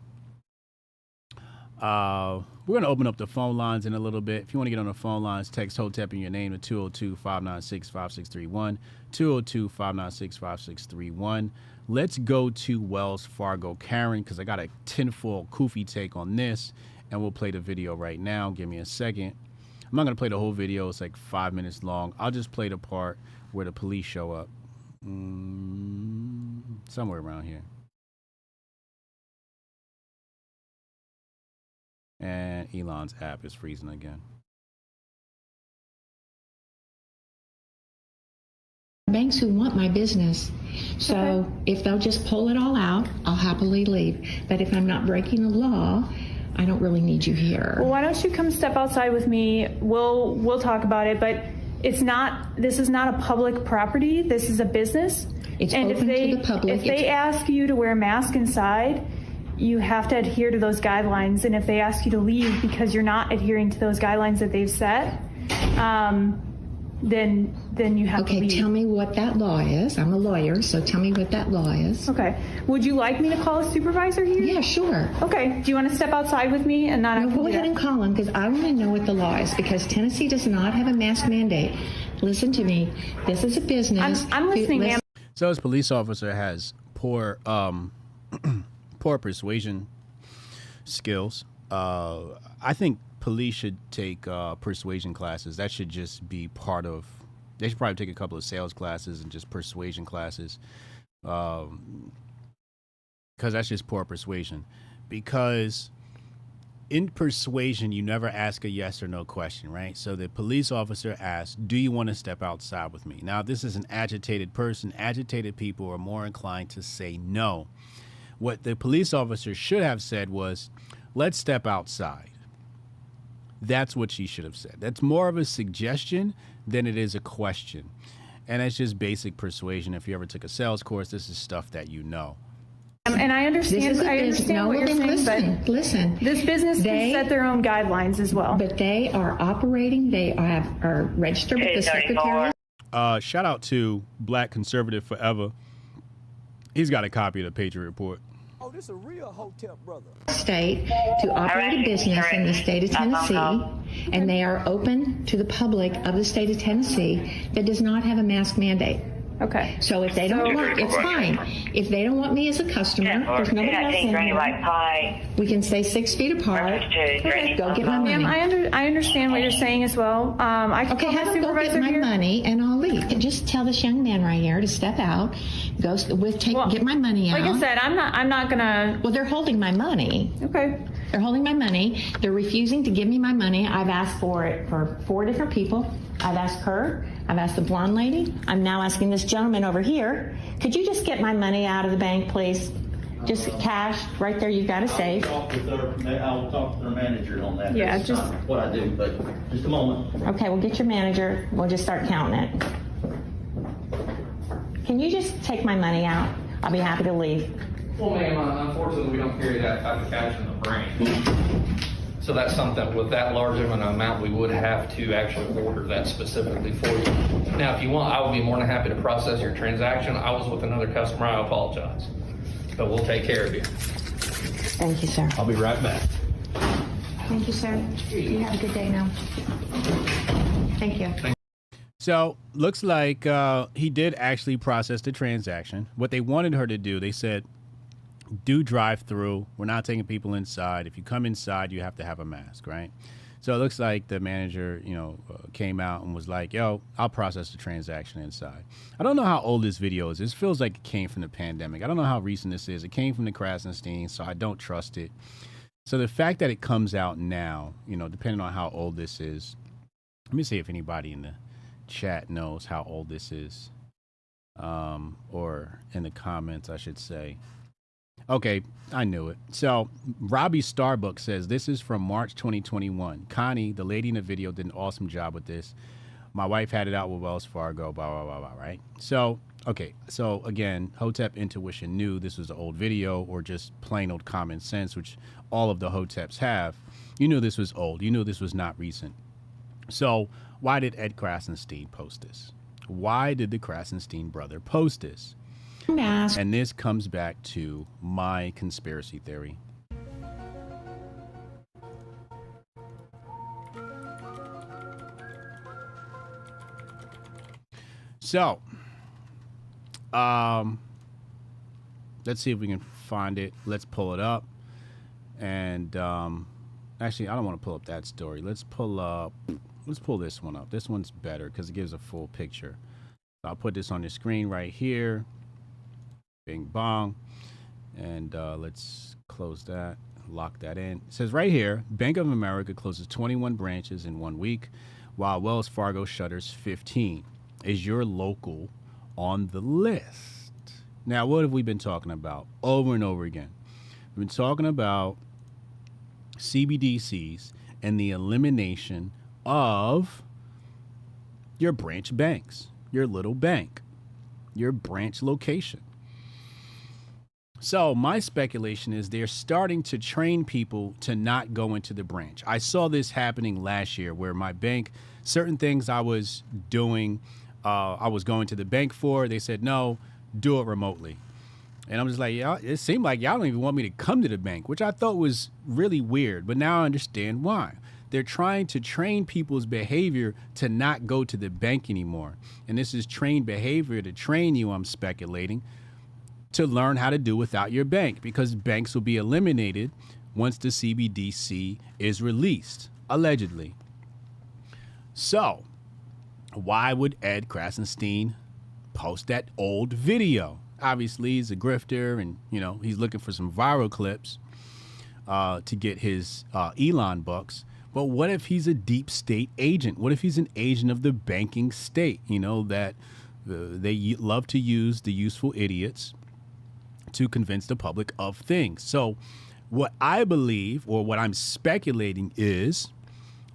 We're going to open up the phone lines in a little bit. If you want to get on the phone lines, text Hotep in your name to 202-596-5631, 202-596-5631. Let's go to Wells Fargo. Karen, because I got a tinfoil Kofi take on this, and we'll play the video right now. Give me a second. I'm not going to play the whole video. It's like 5 minutes long. I'll just play the part where the police show up. Somewhere around here. And Elon's app is freezing again. Banks who want my business. So if they'll just pull it all out, I'll happily leave. But if I'm not breaking the law, I don't really need you here. Well, why don't you come step outside with me? We'll talk about it, but this is not a public property. This is a business. It's open to the public. If they ask you to wear a mask inside, you have to adhere to those guidelines. And if they ask you to leave because you're not adhering to those guidelines that they've set, then you have to leave. Okay, tell me what that law is. I'm a lawyer, so tell me what that law is. Okay. Would you like me to call a supervisor here? Yeah, sure. Okay. Do you want to step outside with me and not? No, go ahead and call him, because I want to know what the law is, because Tennessee does not have a mask mandate. Listen to me. This is a business. I'm listening, ma'am. So this police officer has poor persuasion skills. I think police should take persuasion classes. That should just be part of. They should probably take a couple of sales classes and just persuasion classes, because that's just poor persuasion. Because in persuasion, you never ask a yes or no question, right? So the police officer asks, "Do you want to step outside with me?" Now, if this is an agitated person. Agitated people are more inclined to say no. What the police officer should have said was, "Let's step outside." That's what she should have said. That's more of a suggestion than it is a question. And that's just basic persuasion. If you ever took a sales course, this is stuff that you know. And I understand. I understand what you're saying, but listen. This business can set their own guidelines as well. But they are operating. They are registered with the Secretary. Shout out to Black Conservative Forever. He's got a copy of the Patriot Report. Oh, this a real Hotep brother. State to operate a business in the state of Tennessee, and they are open to the public of the state of Tennessee that does not have a mask mandate. Okay. So if they don't want, it's fine. If they don't want me as a customer, there's nobody else in there. We can stay 6 feet apart. Okay, go get my money. Ma'am, I understand what you're saying as well. I can have them go get my money and I'll leave. Just tell this young man right here to step out, get my money out. Like I said, I'm not gonna. Well, they're holding my money. Okay. They're holding my money. They're refusing to give me my money. I've asked for it for 4 different people. I've asked her. I've asked the blonde lady. I'm now asking this gentleman over here. Could you just get my money out of the bank, please? Just cash right there. You've got a safe. I will talk to their manager on that. Yeah, That's just not what I do, but just a moment. Okay, we'll get your manager. We'll just start counting it. Can you just take my money out? I'll be happy to leave. Well, ma'am, unfortunately, we don't carry that type of cash in the branch. So that's something with that large of an amount, we would have to actually order that specifically for you. Now, if you want, I would be more than happy to process your transaction. I was with another customer. I apologize. But we'll take care of you. Thank you, sir. I'll be right back. Thank you, sir. You have a good day now. Thank you. So looks like he did actually process the transaction. What they wanted her to do, they said, do drive through. We're not taking people inside. If you come inside, you have to have a mask, right? So it looks like the manager, came out and was like, yo, I'll process the transaction inside. I don't know how old this video is. This feels like it came from the pandemic. I don't know how recent this is. It came from the Krasenstein, so I don't trust it. So the fact that it comes out now, depending on how old this is, let me see if anybody in the chat knows how old this is, or in the comments, I should say. Okay, I knew it. So Robbie Starbuck says, this is from March 2021. Connie, the lady in the video, did an awesome job with this. My wife had it out with Wells Fargo, blah, blah, blah, blah, right? So, okay. So again, Hotep Intuition knew this was an old video or just plain old common sense, which all of the Hoteps have. You knew this was old. You knew this was not recent. So why did Ed Krasenstein post this? Why did the Krasenstein brother post this? And this comes back to my conspiracy theory. So, let's see if we can find it. Let's pull it up. And actually, I don't want to pull up that story. Let's pull this one up. This one's better because it gives a full picture. So I'll put this on the screen right here. Bing bong. And let's close that, lock that in. It says right here, Bank of America closes 21 branches in 1 week, while Wells Fargo shutters 15. Is your local on the list? Now, what have we been talking about over and over again? We've been talking about CBDCs and the elimination of your branch banks, your little bank, your branch location. So my speculation is they're starting to train people to not go into the branch. I saw this happening last year where my bank, certain things I was doing, I was going to the bank for, they said, no, do it remotely. And I'm just like, yeah, it seemed like y'all don't even want me to come to the bank, which I thought was really weird. But now I understand why. They're trying to train people's behavior to not go to the bank anymore. And this is trained behavior to train you, I'm speculating, to learn how to do without your bank, because banks will be eliminated once the CBDC is released, allegedly. So why would Ed Krasenstein post that old video? Obviously, he's a grifter and, he's looking for some viral clips to get his Elon bucks. But what if he's a deep state agent? What if he's an agent of the banking state, that they love to use the useful idiots to convince the public of things? So what I believe, or what I'm speculating, is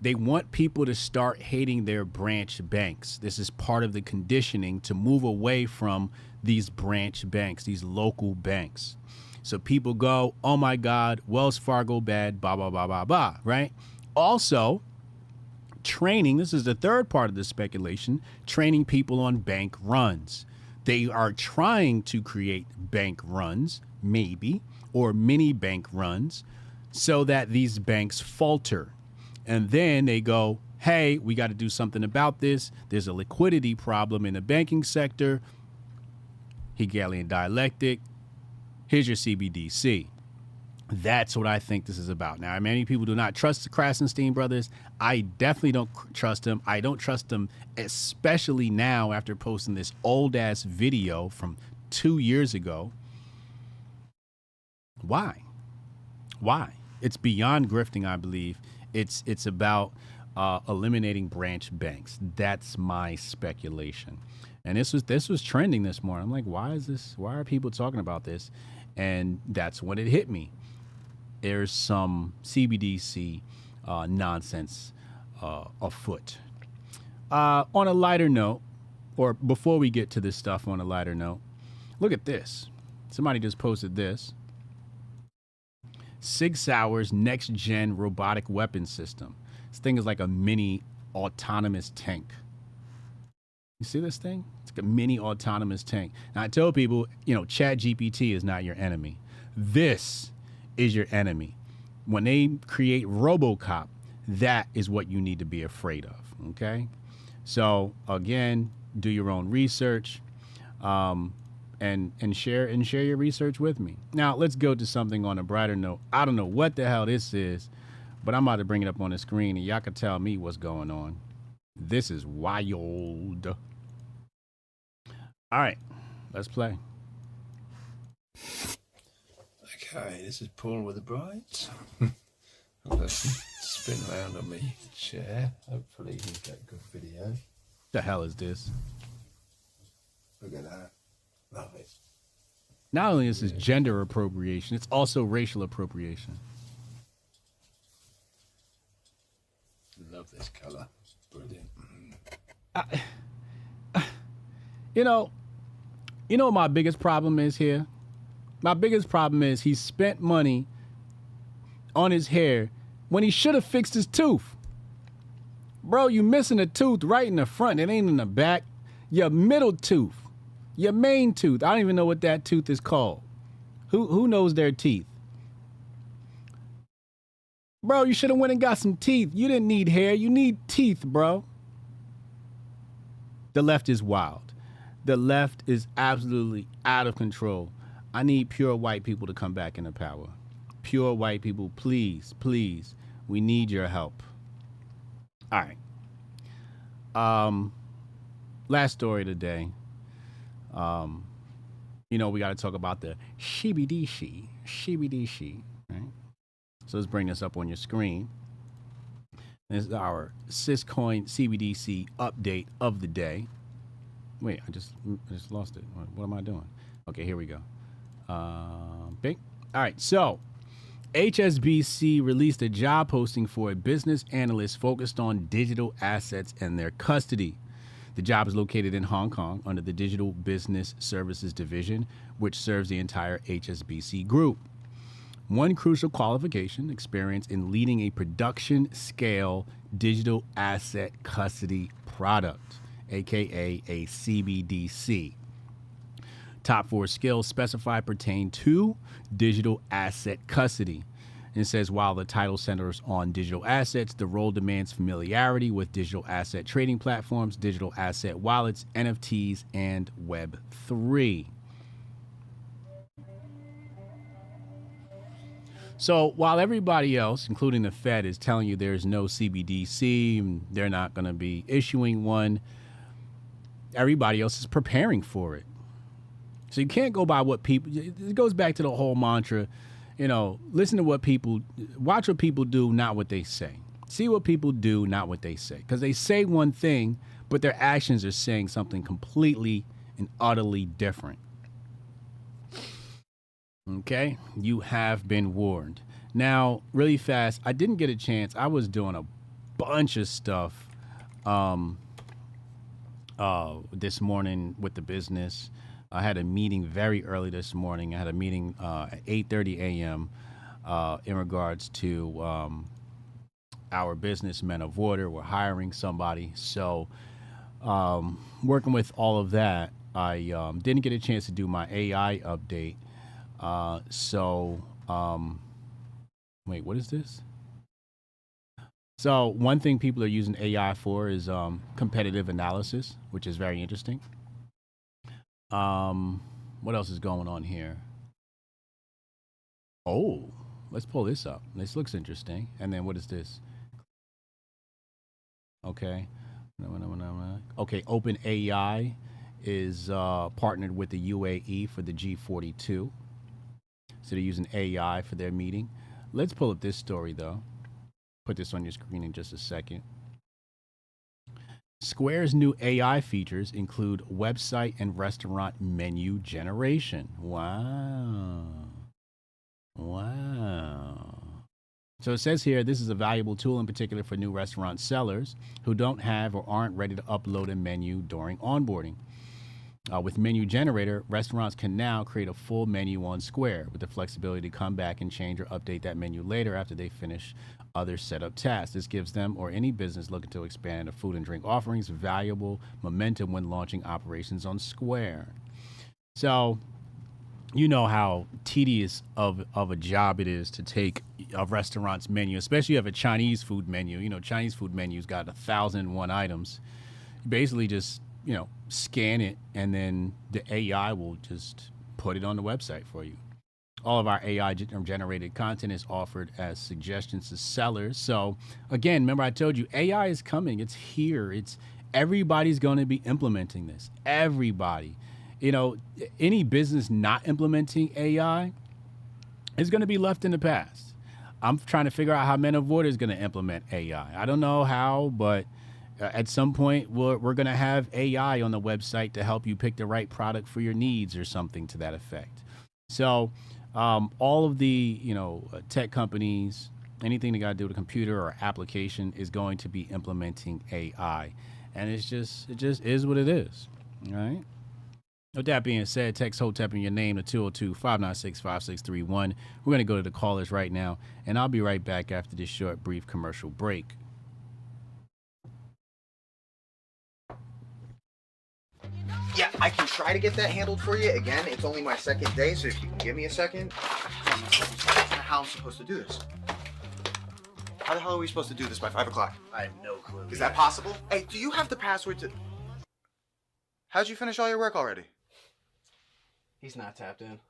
they want people to start hating their branch banks. This is part of the conditioning to move away from these branch banks, these local banks. So people go, oh my God, Wells Fargo bad, blah, blah, blah, blah, blah, right? Also, training, this is the third part of the speculation, training people on bank runs. They are trying to create bank runs, maybe, or mini bank runs, so that these banks falter. And then they go, hey, we got to do something about this. There's a liquidity problem in the banking sector. Hegelian dialectic. Here's your CBDC. That's what I think this is about. Now, many people do not trust the Krasenstein brothers. I definitely don't trust them. I don't trust them, especially now after posting this old-ass video from 2 years ago. Why? Why? It's beyond grifting, I believe. It's about eliminating branch banks. That's my speculation. And this was trending this morning. I'm like, why are people talking about this? And that's when it hit me. There's some CBDC nonsense afoot. On a lighter note, or before we get to this stuff on a lighter note, look at this. Somebody just posted this. 6 hours next gen robotic weapon system. This thing is like a mini autonomous tank. You see this thing? It's like a mini autonomous tank. Now I tell people, ChatGPT is not your enemy. This is your enemy. When they create RoboCop, that is what you need to be afraid of. Okay. So again, do your own research, and share your research with me. Now let's go to something on a brighter note. I don't know what the hell this is, but I'm about to bring it up on the screen and y'all can tell me what's going on. This is wild. All right, let's play. Okay, this is Paul with the brides. I'm going to spin around on me chair. Hopefully you can get a good video. The hell is this? Look at that. Love it. Not only is this gender appropriation, it's also racial appropriation. Love this color. Brilliant. You know what my biggest problem is here? My biggest problem is he spent money on his hair when he should have fixed his tooth. Bro, you missing a tooth right in the front. It ain't in the back. Your middle tooth. Your main tooth. I don't even know what that tooth is called. Who knows their teeth? Bro, you should have went and got some teeth. You didn't need hair. You need teeth, bro. The left is wild. The left is absolutely out of control. I need pure white people to come back into power. Pure white people, please, please. We need your help. All right. Last story today. We got to talk about the CBDC, right? So let's bring this up on your screen. This is our Syscoin CBDC update of the day. Wait, I just lost it. What am I doing? Okay, here we go. Bing. All right, so HSBC released a job posting for a business analyst focused on digital assets and their custody. The job is located in Hong Kong under the Digital Business Services Division, which serves the entire HSBC group. One crucial qualification, experience in leading a production-scale digital asset custody product, aka a CBDC. Top 4 skills specified pertain to digital asset custody. And it says, while the title centers on digital assets, the role demands familiarity with digital asset trading platforms, digital asset wallets, NFTs, and Web3. So while everybody else, including the Fed, is telling you there's no CBDC, they're not going to be issuing one, everybody else is preparing for it. So you can't go by what people, it goes back to the whole mantra, listen to what people, watch what people do, not what they say. See what people do, not what they say. Because they say one thing, but their actions are saying something completely and utterly different. Okay, you have been warned. Now, really fast, I didn't get a chance. I was doing a bunch of stuff this morning with the business. I had a meeting very early this morning. I had a meeting at 8:30 a.m. In regards to our business Men of Water. We're hiring somebody. So working with all of that, I didn't get a chance to do my AI update. Wait, what is this? So one thing people are using AI for is competitive analysis, which is very interesting. What else is going on here? Oh, let's pull this up. This looks interesting. And then what is this? Okay. Okay, OpenAI is partnered with the UAE for the G42. So they're using AI for their meeting. Let's pull up this story, though. Put this on your screen in just a second. Square's new AI features include website and restaurant menu generation. Wow. Wow. So it says here, this is a valuable tool in particular for new restaurant sellers who don't have or aren't ready to upload a menu during onboarding. With Menu Generator, restaurants can now create a full menu on Square with the flexibility to come back and change or update that menu later after they finish other setup tasks. This gives them or any business looking to expand their food and drink offerings valuable momentum when launching operations on Square. So, you know how tedious of a job it is to take a restaurant's menu, especially if you have a Chinese food menu. You know, Chinese food menu's got 1,001 items. You basically just, you know, scan it and then the AI will just put it on the website for you. All of our AI generated content is offered as suggestions to sellers. So again, remember I told you AI is coming. It's here. Everybody's going to be implementing this. Everybody. You know, any business not implementing AI is going to be left in the past. I'm trying to figure out how Men of Water is going to implement AI. I don't know how, but at some point we're going to have AI on the website to help you pick the right product for your needs or something to that effect. So all of the, you know, tech companies, anything that got to do with a computer or application is going to be implementing AI. And it just is what it is. All right. With that being said, text Hotep in your name to 202-596-5631. We're going to go to the callers right now, and I'll be right back after this short, brief commercial break. Yeah, I can try to get that handled for you. Again, it's only my second day, so if you can give me a second. How am I supposed to do this? How the hell are we supposed to do this by 5 o'clock? I have no clue. Is that possible? Hey, do you have the password to... How'd you finish all your work already? He's not tapped in.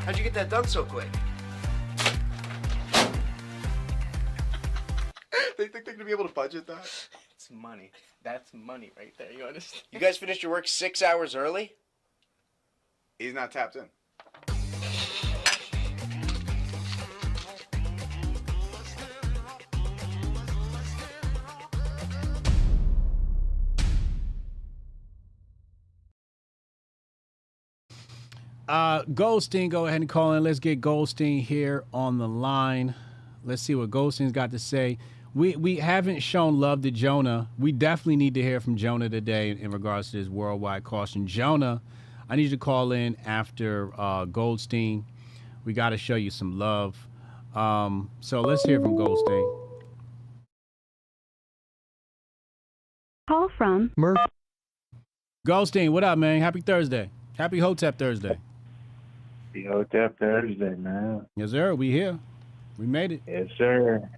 How'd you get that done so quick? They think they're gonna be able to budget that? It's money. That's money right there. You understand? You guys finished your work 6 hours early? He's not tapped in. Goldstein, go ahead and call in. Let's get Goldstein here on the line. Let's see what Goldstein's got to say. We haven't shown love to Jonah. We definitely need to hear from Jonah today in regards to this worldwide caution. Jonah, I need you to call in after Goldstein. We got to show you some love. So let's hear from Goldstein. Call from Murph. Goldstein, what up, man? Happy Thursday. Happy Hotep Thursday. Happy Hotep Thursday, man. Yes, sir. We here. We made it. Yes, sir.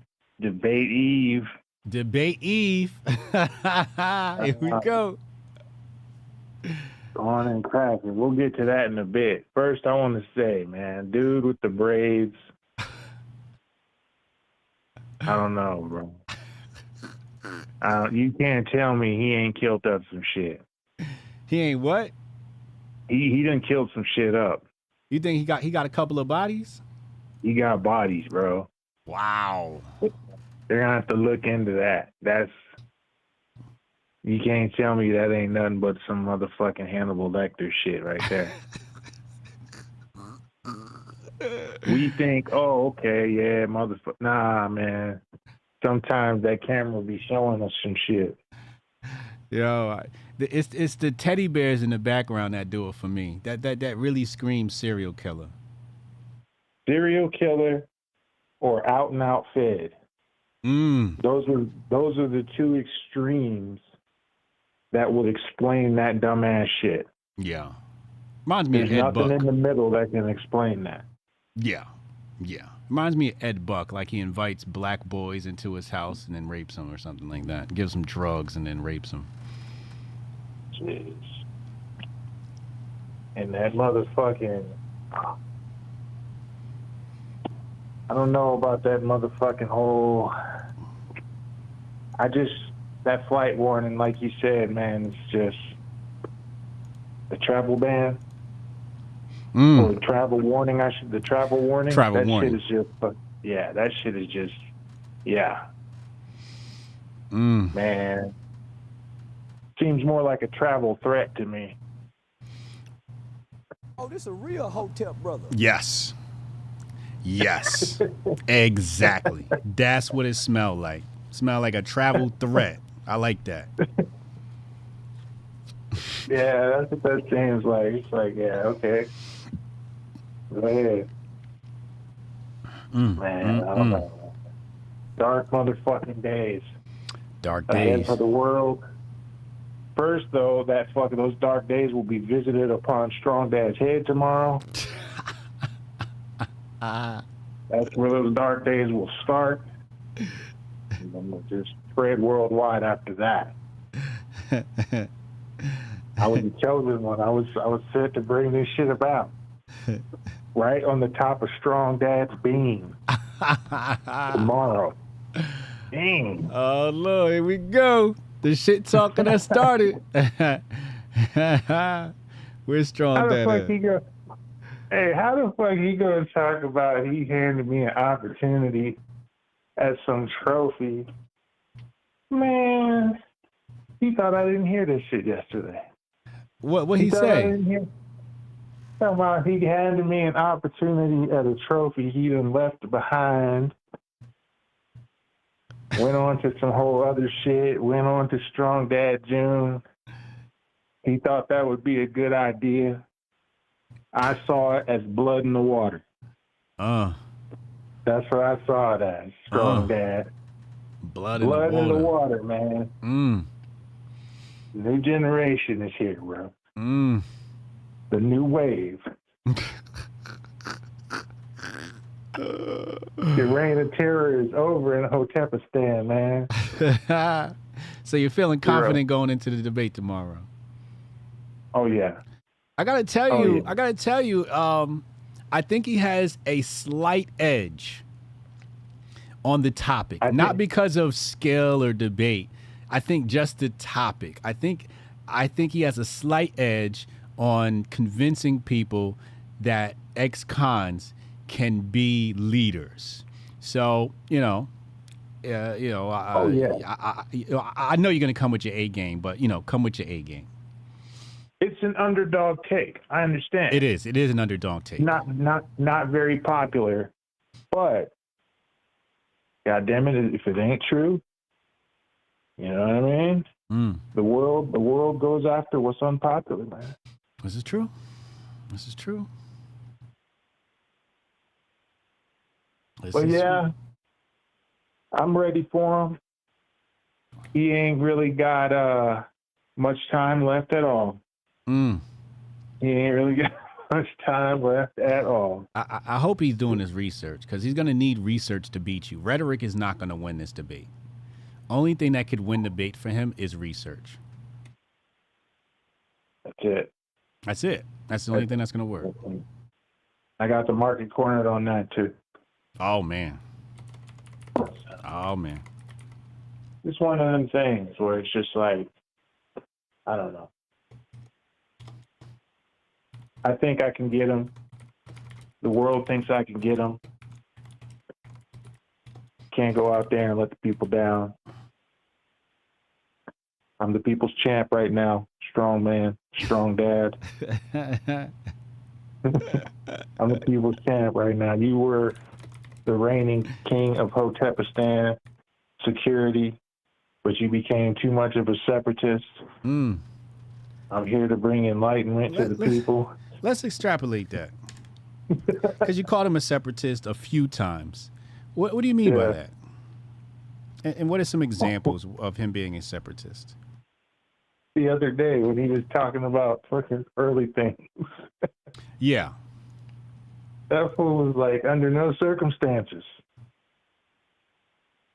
Debate Eve. Debate Eve. Here we go. Go on and crack it. We'll get to that in a bit. First, I want to say, man, dude with the braids. I don't know, bro. You can't tell me he ain't killed up some shit. He ain't what? He done killed some shit up. You think he got a couple of bodies? He got bodies, bro. Wow. They're gonna have to look into that. You can't tell me that ain't nothing but some motherfucking Hannibal Lecter shit right there. we think, oh, okay, yeah, motherfucker. Nah, man. Sometimes that camera will be showing us some shit. Yo, it's the teddy bears in the background that do it for me. That really screams serial killer. Serial killer or out and out fed. Those are the two extremes that would explain that dumbass shit. Yeah. Reminds me There's of Ed nothing Buck. in the middle that can explain that. Yeah. Reminds me of Ed Buck, like he invites black boys into his house and then rapes them or something like that. Gives them drugs and then rapes them. Jeez. And that motherfucking... I don't know about that motherfucking whole... That flight warning, like you said, man, it's just... The travel ban? Or the travel warning, the travel warning? Travel warning. Shit is just... Yeah, that shit is just... Yeah. Man. Seems more like a travel threat to me. Oh, this a real Hotep brother. Yes. Exactly. That's what it smelled like. Smell like a travel threat. I like that. Yeah, that's what that seems like. It's like, yeah, okay. Go ahead. Man, I don't know. Dark motherfucking days. Dark Ahead days. for the world. First, though, those dark days will be visited upon Strong Dad's head tomorrow. That's where those dark days will start. And then we'll just spread worldwide after that. I was the chosen one. I was set to bring this shit about. Right on the top of Strong Dad's beam. Tomorrow. Dang. Oh, Lord, here we go. The shit talking that started. Where's Strong Dad at? How the fuck he gonna talk about he handed me an opportunity at some trophy? Man, he thought I didn't hear this shit yesterday. What he say? Talking about he handed me an opportunity at a trophy he done left behind. Went on to some whole other shit. Went on to Strong Dad June. He thought that would be a good idea. I saw it as blood in the water. That's what I saw it as. Strong Dad. Blood in the water, man. New generation is here, bro. The new wave. The reign of terror is over in Hotepistan, man. So you're feeling confident going into the debate tomorrow? Oh yeah. I gotta tell you, I think he has a slight edge on the topic. Not because of skill or debate. I think just the topic. I think he has a slight edge on convincing people that ex-cons can be leaders. So, I know you're going to come with your A game, but, come with your A game. It's an underdog take. I understand. It is an underdog take. Not very popular, but God damn it, if it ain't true, you know what I mean? The world goes after what's unpopular, man. This is true. But yeah, I'm ready for him. He ain't really got much time left at all. He ain't really got much time left at all. I hope he's doing his research, because he's going to need research to beat you. Rhetoric is not going to win this debate. Only thing that could win the debate for him is research. That's it. That's the only thing that's going to work. I got the market cornered on that too. Oh man. It's one of them things where it's just like, I don't know. I think I can get him. The world thinks I can get him. Can't go out there and let the people down. I'm the people's champ right now. Strong man, strong dad. I'm the people's champ right now. You were the reigning king of Hotepistan security, but you became too much of a separatist. I'm here to bring enlightenment to the people. Let's extrapolate that. Because you called him a separatist a few times. What do you mean by that? And what are some examples of him being a separatist? The other day when he was talking about fucking early things. Yeah. That fool was like, under no circumstances.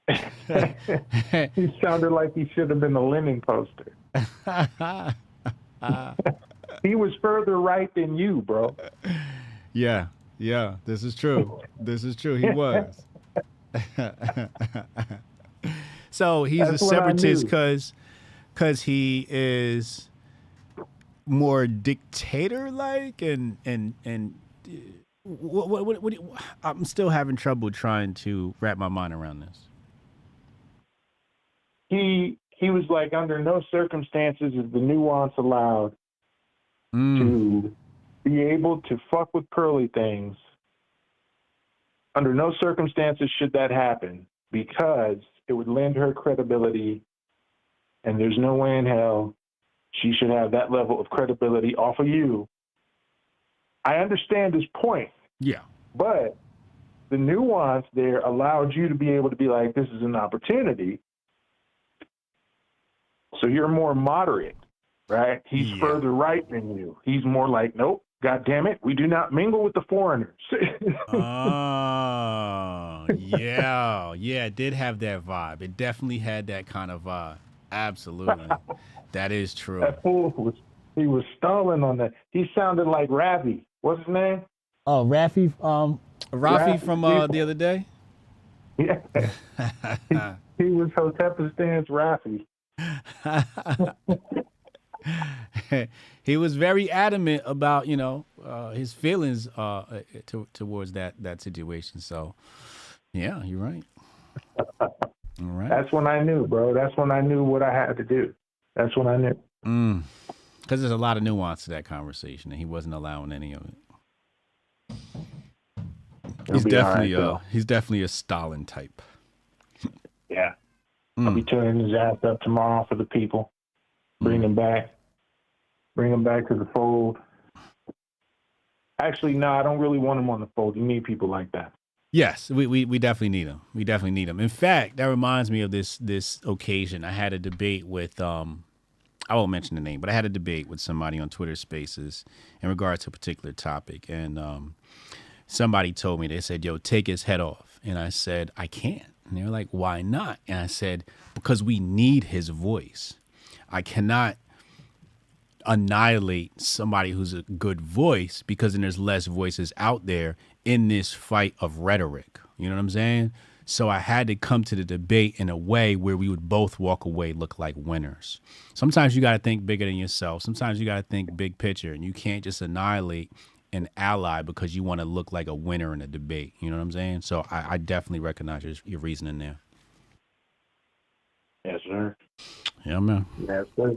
He sounded like he should have been a Lenin poster. He was further right than you, bro. Yeah, this is true. This is true. He was. So he's a separatist because he is more dictator-like and what I'm still having trouble trying to wrap my mind around this. He was like, under no circumstances is the nuance allowed to be able to fuck with pearly things. Under no circumstances should that happen, because it would lend her credibility, and there's no way in hell she should have that level of credibility off of you. I understand his point. Yeah. But the nuance there allowed you to be able to be like, this is an opportunity. So you're more moderate, right? He's further right than you. He's more like, nope, God damn it, we do not mingle with the foreigners. Oh, yeah. Yeah, it did have that vibe. It definitely had that kind of vibe. Absolutely. That is true. That fool he was stalling on that. He sounded like Rafi. What's his name? Oh, Rafi from the other day? Yeah. he was Hotepistan's Rafi. He was very adamant about, his feelings towards that situation. So, yeah, you're right. All right. That's when I knew, bro. That's when I knew what I had to do. That's when I knew. Because there's a lot of nuance to that conversation, and he wasn't allowing any of it. He's definitely a Stalin type. Yeah. I'll be turning his ass up tomorrow for the people. Bring him back. Bring him back to the fold. Actually, no, I don't really want him on the fold. You need people like that. Yes, we definitely need him. We definitely need him. In fact, that reminds me of this occasion. I had a debate with I won't mention the name, but I had a debate with somebody on Twitter Spaces in regards to a particular topic, and somebody told me, they said, "Yo, take his head off," and I said, "I can't." And they were like, "Why not?" And I said, "Because we need his voice. I cannot annihilate somebody who's a good voice, because then there's less voices out there in this fight of rhetoric." You know what I'm saying? So I had to come to the debate in a way where we would both walk away look like winners. Sometimes you got to think bigger than yourself. Sometimes you got to think big picture, and you can't just annihilate an ally because you want to look like a winner in a debate. You know what I'm saying? So I definitely recognize your reasoning there. Yes, sir. Yeah, man. Yes, sir.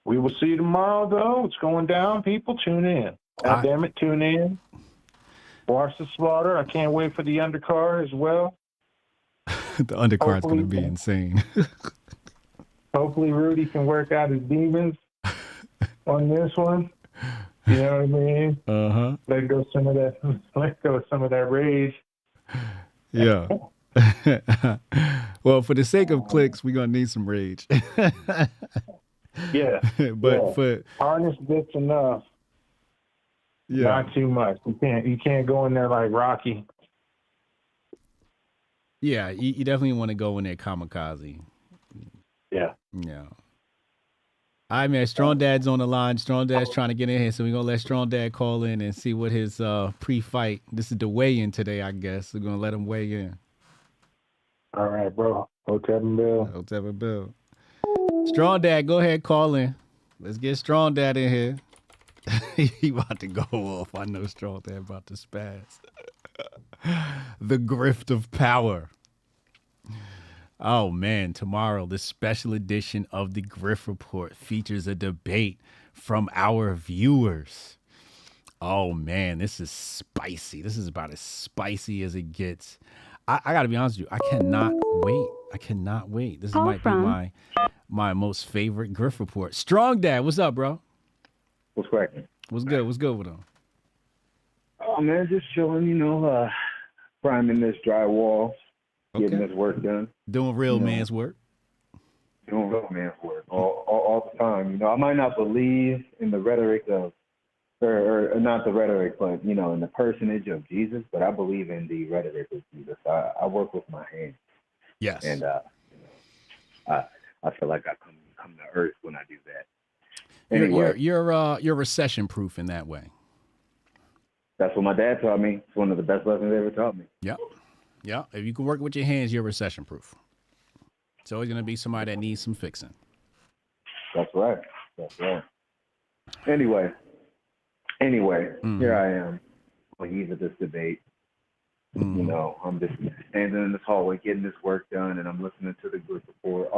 We will see you tomorrow, though. It's going down. People, tune in. God damn it, tune in. Watch the slaughter. I can't wait for the undercard as well. The undercard's going to be insane. Hopefully Rudy can work out his demons on this one. You know what I mean? Uh-huh. Let go some of that rage. Yeah. Well, for the sake of clicks, we're going to need some rage. Yeah. But for harness bits enough. Yeah. Not too much. You can't go in there like Rocky. Yeah, you definitely want to go in there kamikaze. Yeah. Yeah. All right, man. Strong Dad's on the line. Strong Dad's trying to get in here, so we're going to let Strong Dad call in and see what his pre-fight. This is the weigh-in today, I guess. We're going to let him weigh in. All right, bro. Hotep and Bill. Hotep and Bill. Strong Dad, go ahead, call in. Let's get Strong Dad in here. He about to go off. I know Strong Dad about to spaz. The Grift of Power. Oh, man. Tomorrow, the special edition of the Grift Report features a debate from our viewers. Oh man, this is spicy. This is about as spicy as it gets. I got to be honest with you. I cannot wait. I cannot wait. This Call might be from- my most favorite Grift Report. Strong Dad, what's up, bro? What's cracking? What's good? What's good with him? Oh man, just chilling, priming this drywall, getting this work done. Doing real man's work. Doing real man's work all the time. I might not believe in the rhetoric of, or not the rhetoric, but in the personage of Jesus, but I believe in the rhetoric of Jesus. I work with my hands. Yes. And I feel like I come to earth when I do that. Anyway, You're recession proof in that way. That's what my dad taught me. It's one of the best lessons he ever taught me. Yep. Yeah. If you can work with your hands, you're recession proof. It's always gonna be somebody that needs some fixing. That's right. That's right. Anyway, Here I am on the eve of this debate. I'm just standing in this hallway getting this work done, and I'm listening to the Grift Report.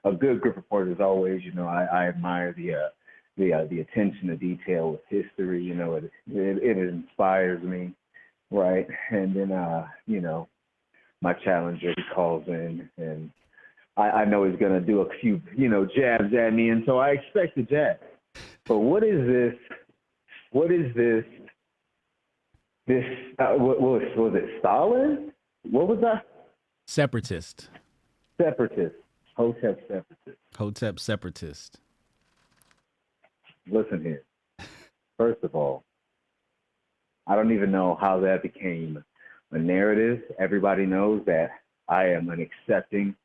A good Grift Report is always, I admire the attention to detail with history. It inspires me, right? And then, my challenger calls in, and I know he's gonna do a few, jabs at me, and so I expect a jab. But what is this? What is this? What was it? Stalin? What was that? Separatist. Separatist. Hotep separatist. Hotep separatist. Listen here. First of all, I don't even know how that became a narrative. Everybody knows that I am an accepting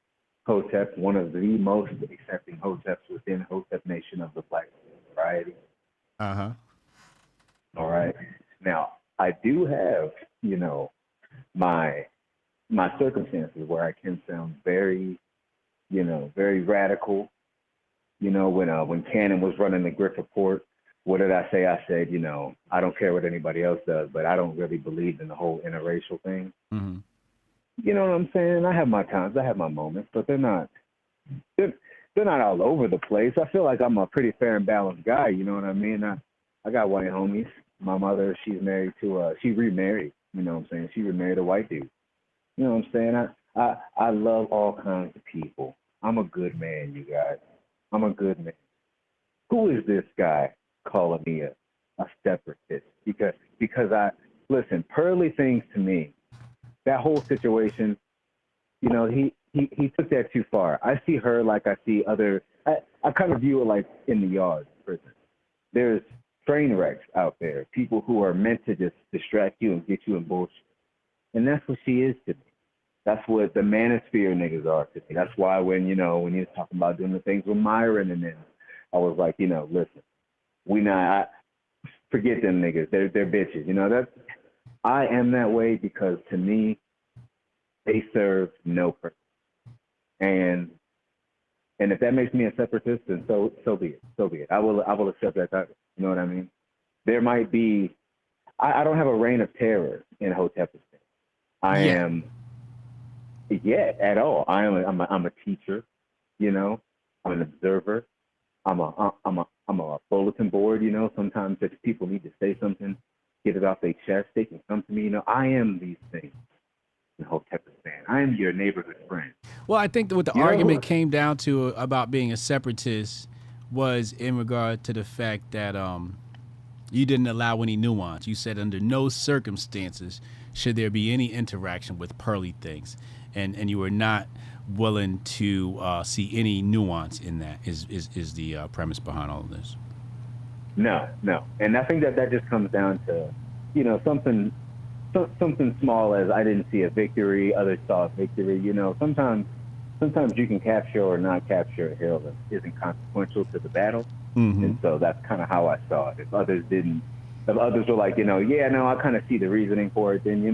Hotep, one of the most accepting Hoteps within Hotep Nation of the Black variety. Uh-huh. All right. Now, I do have, my circumstances where I can sound very, very radical. When Cannon was running the Grift Report, what did I say? I said, I don't care what anybody else does, but I don't really believe in the whole interracial thing. Mm-hmm. You know what I'm saying? I have my times, I have my moments, but they're not all over the place. I feel like I'm a pretty fair and balanced guy. You know what I mean? I got white homies. My mother, she's married to, she remarried. You know what I'm saying? She remarried a white dude. You know what I'm saying? I love all kinds of people. I'm a good man, you guys. I'm a good man. Who is this guy calling me a separatist? Because listen, Pearly things to me, that whole situation, he took that too far. I see her like I see other, I kind of view it like in the yard prison. There's train wrecks out there, people who are meant to just distract you and get you in bullshit. And that's what she is to me. That's what the manosphere niggas are to me. That's why when you was talking about doing the things with Myron and them, I was like, listen, forget them niggas. They're bitches. I am that way because to me, they serve no purpose. And if that makes me a separatist, then so be it. So be it. I will accept that title. You know what I mean? There might be. I don't have a reign of terror in Hotepistan. I am. Yeah, at all. I'm a teacher. I'm an observer. I'm a bulletin board. Sometimes if people need to say something, get it off their chest, they can come to me. I am these things in Hotepistan. I am your neighborhood friend. Well, I think that what the argument came down to about being a separatist was in regard to the fact that you didn't allow any nuance. You said under no circumstances should there be any interaction with pearly things, and you were not willing to see any nuance in that. Is the premise behind all of this? No, and I think that just comes down to something small as I didn't see a victory, others saw a victory. Sometimes you can capture or not capture a hill that isn't consequential to the battle. Mm-hmm. And so that's kind of how I saw it. If others were like, I kind of see the reasoning for it, then,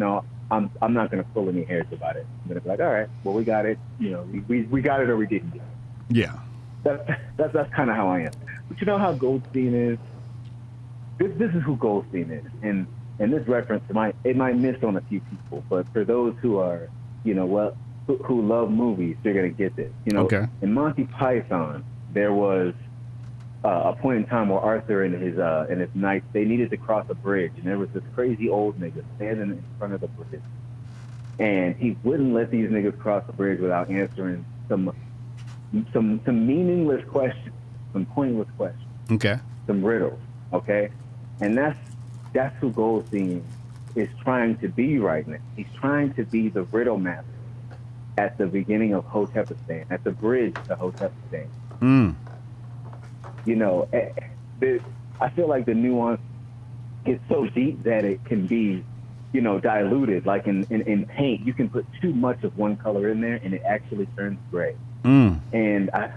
I'm not going to pull any hairs about it. I'm going to be like, all right, well, we got it. We got it or we didn't get it. Yeah. That's kind of how I am. But you know how Goldstein is? This is who Goldstein is. And this reference, it might miss on a few people, but for those who are, who love movies, they're going to get this. Okay. In Monty Python, there was a point in time where Arthur and his knights, they needed to cross a bridge, and there was this crazy old nigga standing in front of the bridge, and he wouldn't let these niggas cross the bridge without answering some meaningless questions, some pointless questions, Okay. some riddles, okay, and that's who Goldstein is trying to be right now. He's trying to be the riddle master at the beginning of Hotepistan, at the bridge to Hotepistan. You know, I feel like the nuance gets so deep that it can be, you know, diluted. Like in paint, you can put too much of one color in there and it actually turns gray. And I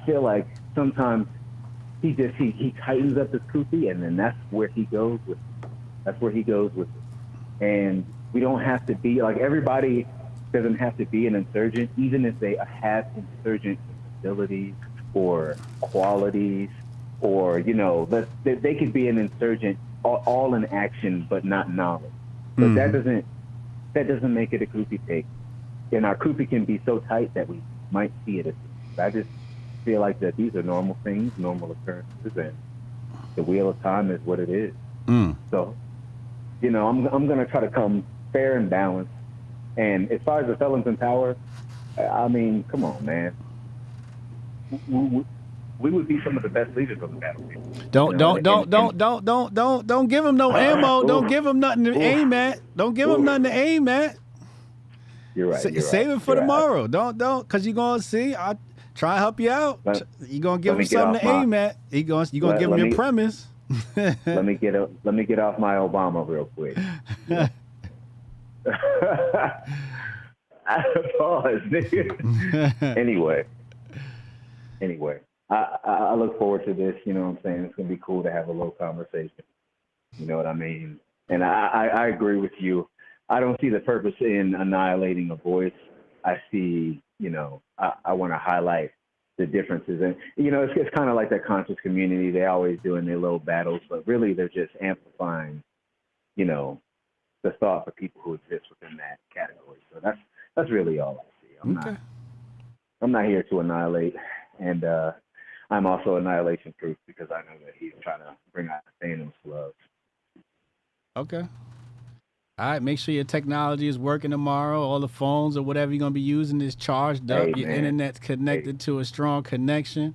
feel like sometimes he tightens up his kufi, and then that's where he goes with it. And we don't have to be like, everybody doesn't have to be an insurgent, even if they have insurgent abilities or qualities, or, you know, they could be an insurgent all in action but not knowledge. But that doesn't make it a kufi take. And our kufi can be so tight that we might see it as, I just feel like that these are normal things, normal occurrences, and the wheel of time is what it is. So, you know, I'm going to try to come fair and balanced. And as far as the felons in power, I mean, come on, man. We would be some of the best leaders on the battlefield. Don't give him no ammo. Don't give him nothing to aim at. Don't give him nothing to aim at. You're right. Save it for tomorrow. Don't, because you're going to see. I try to help you out. You're going to give him something to aim at. You're going to give him your premise. let me get off my Obama real quick. Pause, nigga. Anyway, I look forward to this. You know what I'm saying? It's gonna be cool to have a little conversation. You know what I mean? And I agree with you. I don't see the purpose in annihilating a voice. I see, you know, I want to highlight the differences. And, you know, it's kind of like that conscious community. They always doing their little battles, but really they're just amplifying, you know, the thought for people who exist within that category. So that's really all I see. I'm not here to annihilate, and I'm also annihilation proof because I know that he's trying to bring out Thanos love. Okay. All right, make sure your technology is working tomorrow. All the phones or whatever you're going to be using is charged up. Your internet's connected to a strong connection.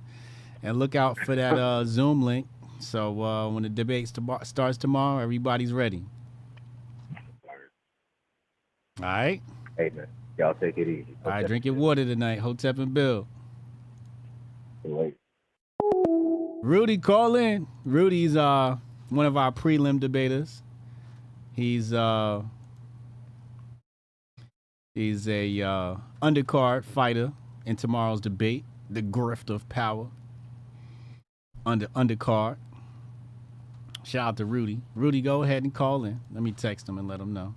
And look out for that Zoom link. So when the debate starts tomorrow, everybody's ready. All right? Hey, man. Y'all take it easy. All right, drink your water tonight. Hotep and Bill. Wait. Rudy, call in. Rudy's one of our prelim debaters. He's a undercard fighter in tomorrow's debate, the Grift of Power. Undercard. Shout out to Rudy. Rudy, go ahead and call in. Let me text him and let him know.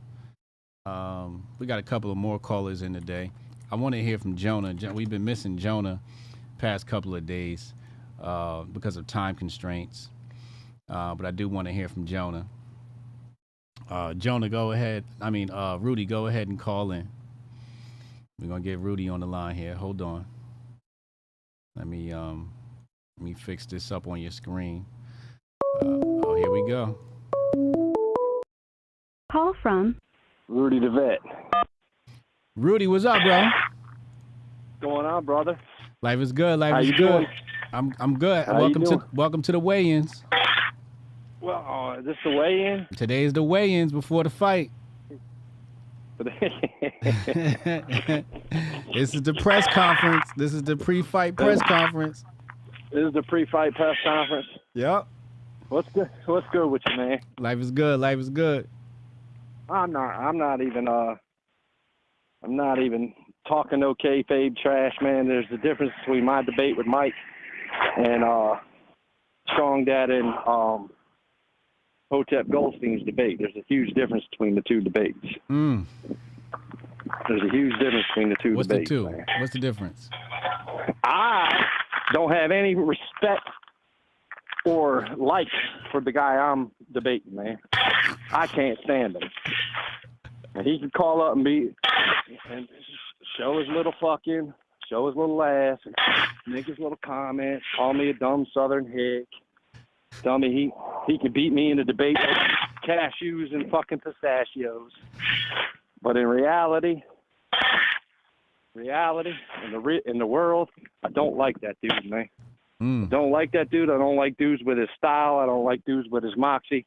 We got a couple of more callers in today. I want to hear from Jonah. We've been missing Jonah past couple of days because of time constraints. But I do want to hear from Jonah. Jonah, go ahead. Rudy, go ahead and call in. We're going to get Rudy on the line here. Hold on. Let me fix this up on your screen. Here we go. Call from Rudy the Vet. Rudy, what's up, bro? What's going on, brother? Life is good. Life How is you good. doing? I'm good. How you doing? Welcome to the weigh-ins. Well, is this the weigh-in? Today's the weigh-ins before the fight. This is the press conference. This is the pre-fight press conference. This is the pre-fight press conference. Yep. What's good? What's good with you, man? Life is good. Life is good. I'm not even talking no kayfabe trash, man. There's a difference between my debate with Mike and Strong Dad and Hotep Goldstein's debate. There's a huge difference between the two debates. There's a huge difference between the two debates. What's the two? Man. What's the difference? I don't have any respect or like for the guy I'm debating, man. I can't stand him. And he can call up and show his little fucking show his little ass, and make his little comments, call me a dumb Southern hick, tell me he can beat me in a debate with cashews and fucking pistachios. But in reality, in the world, I don't like that dude, man. I don't like that dude. I don't like dudes with his style. I don't like dudes with his moxie.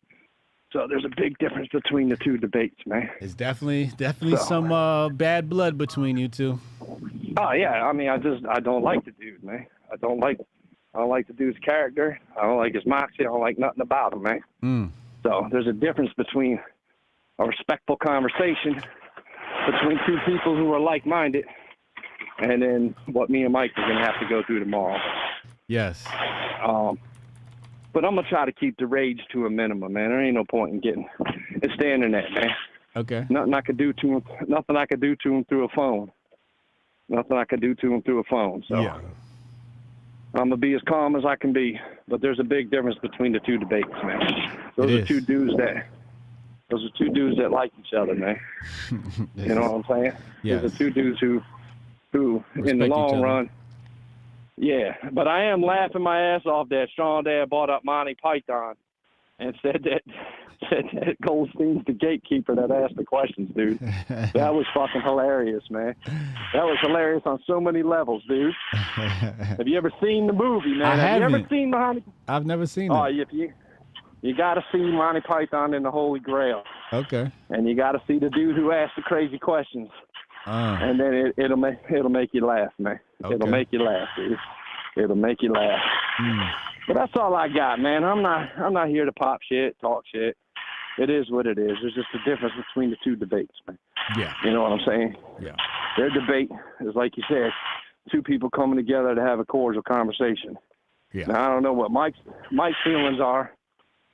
So there's a big difference between the two debates, man. It's definitely some bad blood between you two. Oh yeah, I mean, I don't like the dude, man. I don't like the dude's character. I don't like his moxie. I don't like nothing about him, man. So there's a difference between a respectful conversation between two people who are like-minded, and then what me and Mike are gonna have to go through tomorrow. Yes. But I'm gonna try to keep the rage to a minimum, man. There ain't no point in standing there, man. Okay. Nothing I could do to him. Nothing I could do to him through a phone. Nothing I could do to him through a phone. So yeah. I'm gonna be as calm as I can be. But there's a big difference between the two debates, man. Those are two dudes that like each other, man. You know what I'm saying? Yes. Those are two dudes who respect in the each long other. run. Yeah, but I am laughing my ass off that Strong Dad brought up Monty Python and said that Goldstein's the gatekeeper that asked the questions, dude. That was fucking hilarious, man. That was hilarious on so many levels, dude. Have you ever seen the movie, man? Have you ever seen Monty? I've never seen Oh, it. you got to see Monty Python and the Holy Grail. Okay. And you got to see the dude who asked the crazy questions. And then it'll make you laugh, man. Okay. It'll make you laugh, dude. It'll make you laugh. But that's all I got, man. I'm not here to pop shit, talk shit. It is what it is. There's just a difference between the two debates, man. Yeah. You know what I'm saying? Yeah. Their debate is, like you said, two people coming together to have a cordial conversation. Yeah. Now, I don't know what Mike's feelings are.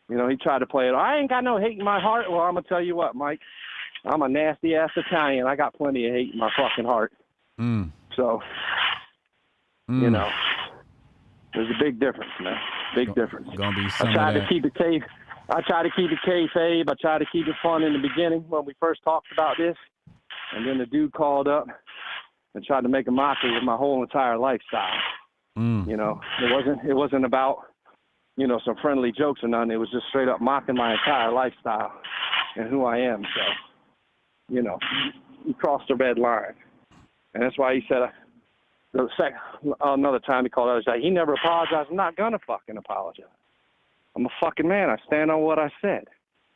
You know, he tried to play it. I ain't got no hate in my heart. Well, I'm going to tell you what, Mike. I'm a nasty-ass Italian. I got plenty of hate in my fucking heart. So, you know, there's a big difference, man. Big difference. Gonna be some I tried of to keep it kayfabe. I tried to keep it fun in the beginning when we first talked about this. And then the dude called up and tried to make a mockery of my whole entire lifestyle. You know, it wasn't about, you know, some friendly jokes or nothing. It was just straight up mocking my entire lifestyle and who I am. So, you know, he crossed the red line. And that's why he said, another time he called out, he said, he never apologized. I'm not going to fucking apologize. I'm a fucking man. I stand on what I said.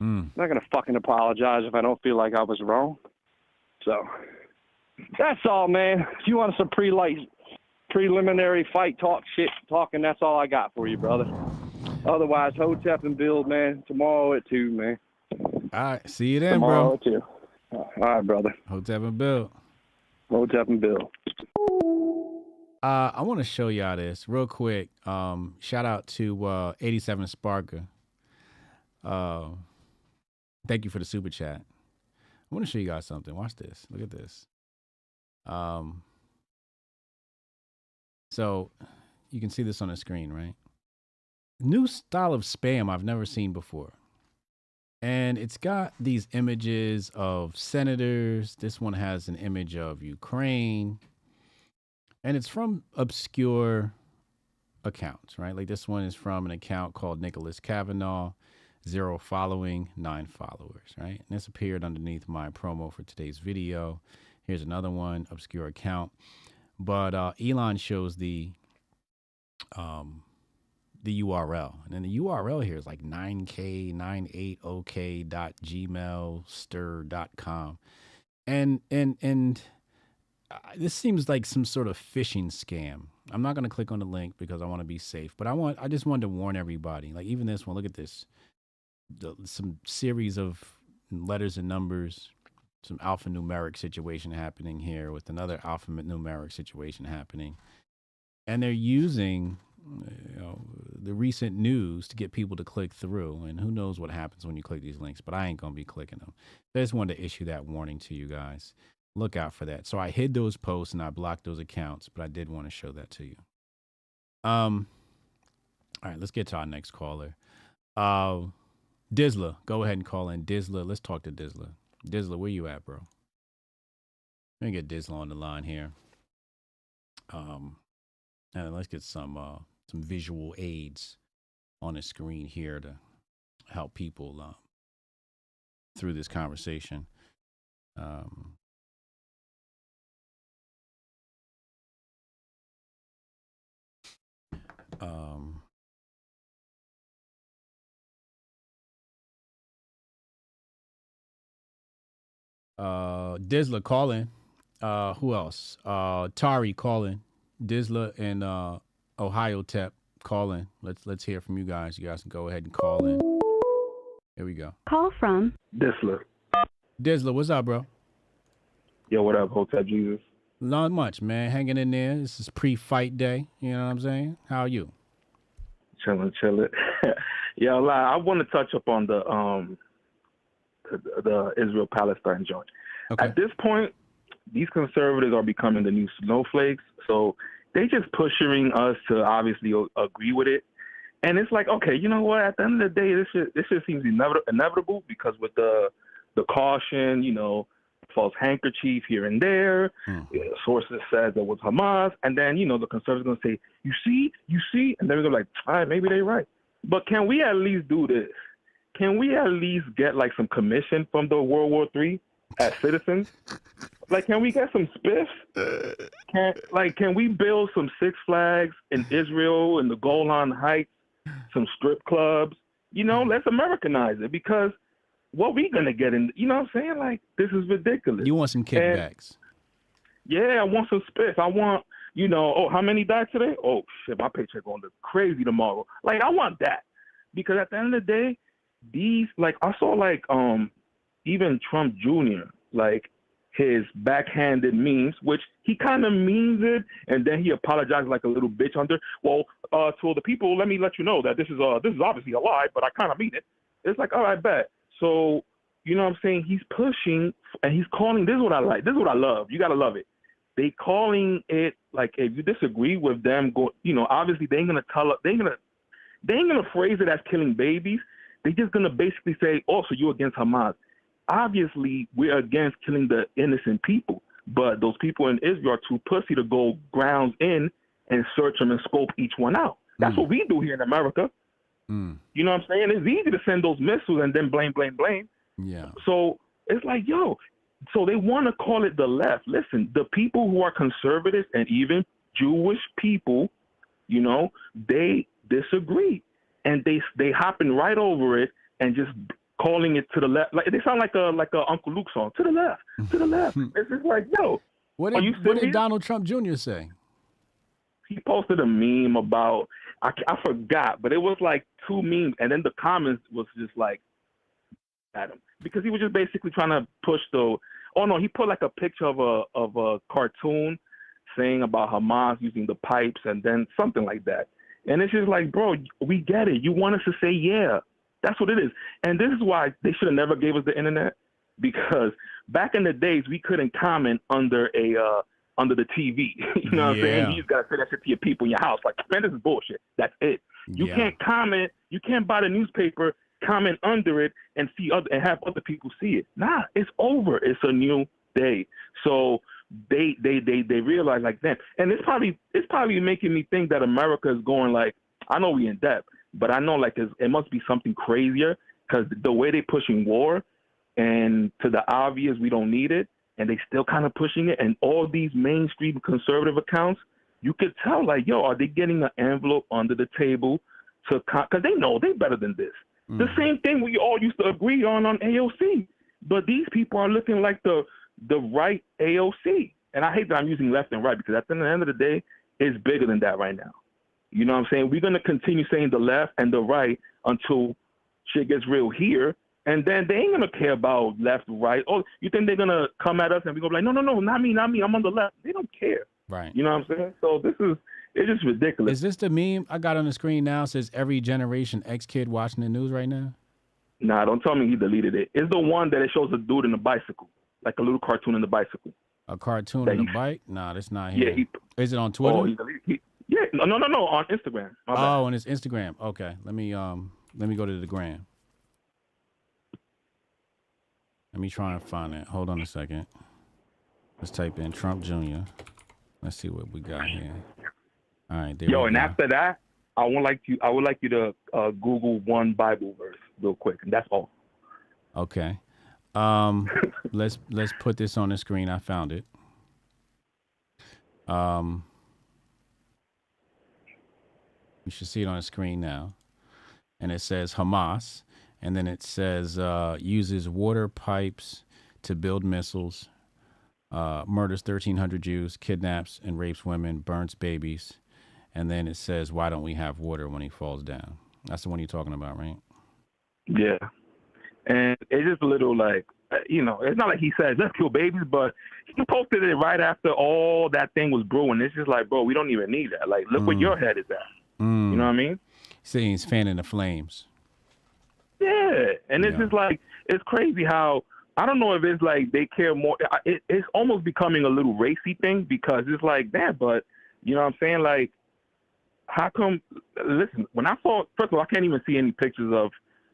I'm not going to fucking apologize if I don't feel like I was wrong. So that's all, man. If you want some preliminary fight talking, that's all I got for you, brother. Otherwise, Hotep and Bill, man, tomorrow at 2, man. All right. See you then, Tomorrow bro. at 2. All right, brother. Hotep and Bill. Hotep and Bill. I want to show y'all this real quick. Shout out to 87 Sparker. Thank you for the super chat. I want to show you guys something. Watch this. Look at this. So you can see this on the screen, right? New style of spam I've never seen before. And it's got these images of senators. This one has an image of Ukraine. And it's from obscure accounts, right? Like this one is from an account called Nicholas Kavanaugh, 0 following, 9 followers, right? And this appeared underneath my promo for today's video. Here's another one, obscure account. But Elon shows the URL. And then the URL here is like 9k980k.gmailster.com. And this seems like some sort of phishing scam. I'm not going to click on the link because I want to be safe, but I just wanted to warn everybody. Like even this one, look at this. Some series of letters and numbers, some alphanumeric situation happening here with another alphanumeric situation happening. And they're using the recent news to get people to click through, and who knows what happens when you click these links, but I ain't going to be clicking them. I just wanted to issue that warning to you guys. Look out for that. So I hid those posts and I blocked those accounts, but I did want to show that to you. All right, let's get to our next caller. Dizzler, go ahead and call in. Dizzler, let's talk to Dizzler. Dizzler, where you at, bro? Let me get Dizzler on the line here. And let's get some visual aids on the screen here to help people through this conversation. Dizla calling. Who else? Tari calling. Dizla and Ohio Tep calling. Let's hear from you guys. You guys can go ahead and call in. Here we go. Call from Disler. Dizla, what's up, bro? Yo, what up, Hotep Jesus? Not much, man. Hanging in there. This is pre-fight day. You know what I'm saying? How are you? Chilling. Yo, I want to touch up on the Israel-Palestine joint. Okay. At this point, these conservatives are becoming the new snowflakes. So they just pushing us to obviously agree with it. And it's like, okay, you know what? At the end of the day, this shit seems inevitable because with the caution, you know, false handkerchief here and there. Sources said that was Hamas. And then, you know, the conservatives are going to say, you see? And then we're going to be like, all right, maybe they're right. But can we at least do this? Can we at least get like some commission from the World War III as citizens? Like, can we get some spiffs? Can we build some Six Flags in Israel and the Golan Heights, some strip clubs? You know, let's Americanize it because what we gonna get in? You know what I'm saying? Like, this is ridiculous. You want some kickbacks? Yeah, I want some spiff. I want, you know, oh, how many died today? Oh shit, my paycheck gonna look crazy tomorrow. Like, I want that because at the end of the day, these like I saw like even Trump Jr. like his backhanded memes, which he kind of means it, and then he apologized like a little bitch under. Well, to the people, let me let you know that this is obviously a lie, but I kind of mean it. It's like, all right, bet. So, you know what I'm saying? He's pushing, and he's calling, this is what I like. This is what I love. You got to love it. They calling it, like, if you disagree with them, you know, obviously they ain't going to phrase it as killing babies. They're just going to basically say, oh, so you're against Hamas. Obviously, we're against killing the innocent people, but those people in Israel are too pussy to go grounds in and search them and scope each one out. That's what we do here in America. You know what I'm saying? It's easy to send those missiles and then blame. Yeah. So it's like, yo, so they want to call it the left. Listen, the people who are conservatives and even Jewish people, you know, they disagree. And they hopping right over it and just calling it to the left. Like they sound like a Uncle Luke song. To the left. It's just like, yo, what are you serious? What did Donald Trump Jr. say? He posted a meme about, I forgot, but it was like two memes, and then the comments was just like at him because he was just basically trying to push the. Oh no, he put like a picture of a cartoon saying about Hamas using the pipes and then something like that, and it's just like, bro, we get it. You want us to say yeah, that's what it is, and this is why they should have never gave us the internet because back in the days we couldn't comment under the TV. You know what I'm saying? You just gotta say that shit to your people in your house. Like, man, this is bullshit. That's it. You can't comment. You can't buy the newspaper, comment under it, and and have other people see it. Nah, it's over. It's a new day. So they realize like that, and it's probably making me think that America is going like, I know we in debt, but I know like it must be something crazier because the way they pushing war, and to the obvious we don't need it. And they still kind of pushing it. And all these mainstream conservative accounts, you could tell, like, yo, are they getting an envelope under the table because they know they're better than this. The same thing we all used to agree on AOC. But these people are looking like the right AOC. And I hate that I'm using left and right because at the end of the day, it's bigger than that right now. You know what I'm saying? We're going to continue saying the left and the right until shit gets real here. And then they ain't going to care about left, right. Oh, you think they're going to come at us and we're going to be like, no, not me. I'm on the left. They don't care. Right. You know what I'm saying? So it's just ridiculous. Is this the meme I got on the screen now? Says every Generation X kid watching the news right now? Nah, don't tell me he deleted it. It's the one that it shows a dude in a bicycle, like a little cartoon in the bicycle. A cartoon on the bike? Nah, that's not him. Yeah. Is it on Twitter? Oh, no, on Instagram. Oh, on his Instagram. Okay. Let me go to the gram. Let me try and find it. Hold on a second. Let's type in Trump Jr. Let's see what we got here. All right, Yo, and after that, I would like you to Google one Bible verse real quick, and that's all. Okay. Let's put this on the screen. I found it. You should see it on the screen now. And it says Hamas, and then it says uses water pipes to build missiles, murders 1,300 Jews, kidnaps and rapes women, burns babies. And then it says, why don't we have water when he falls down? That's the one you're talking about, right? Yeah. And it's just a little like, it's not like he says, let's kill babies, but he posted it right after all that thing was brewing. It's just like, bro, we don't even need that. Like, look where your head is at. You know what I mean? Saying he's fanning the flames. Yeah. And it's just like, it's crazy how, I don't know if it's like they care more. It's almost becoming a little racy thing because it's like that, but you know what I'm saying? Like, how come, listen, when I saw, first of all, I can't even see any pictures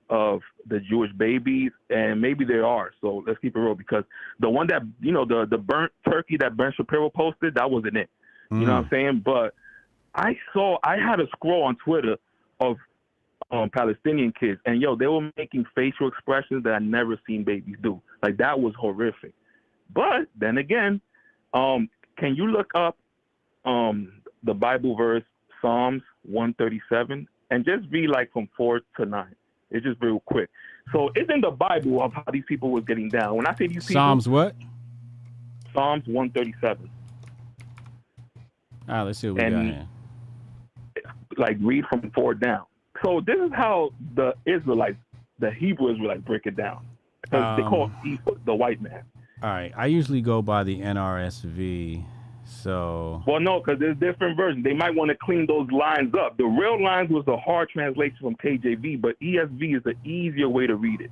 of the Jewish babies, and maybe there are, so let's keep it real, because the one that, the burnt turkey that Ben Shapiro posted, that wasn't it. You know what I'm saying? But I had a scroll on Twitter of Palestinian kids, and they were making facial expressions that I never seen babies do. Like, that was horrific. But then again, can you look up the Bible verse Psalms 137 and just read like from 4 to 9? It's just real quick. So it's in the Bible of how these people were getting down. When I say these people, Psalms what? Psalms 137. All right, let's see what we got here. Like, read from 4 down. So this is how the Israelites, the Hebrew Israelites, break it down. Because they call it the white man. All right, I usually go by the NRSV. So, well, no, because there's different versions. They might want to clean those lines up. The real lines was a hard translation from KJV, but ESV is the easier way to read it.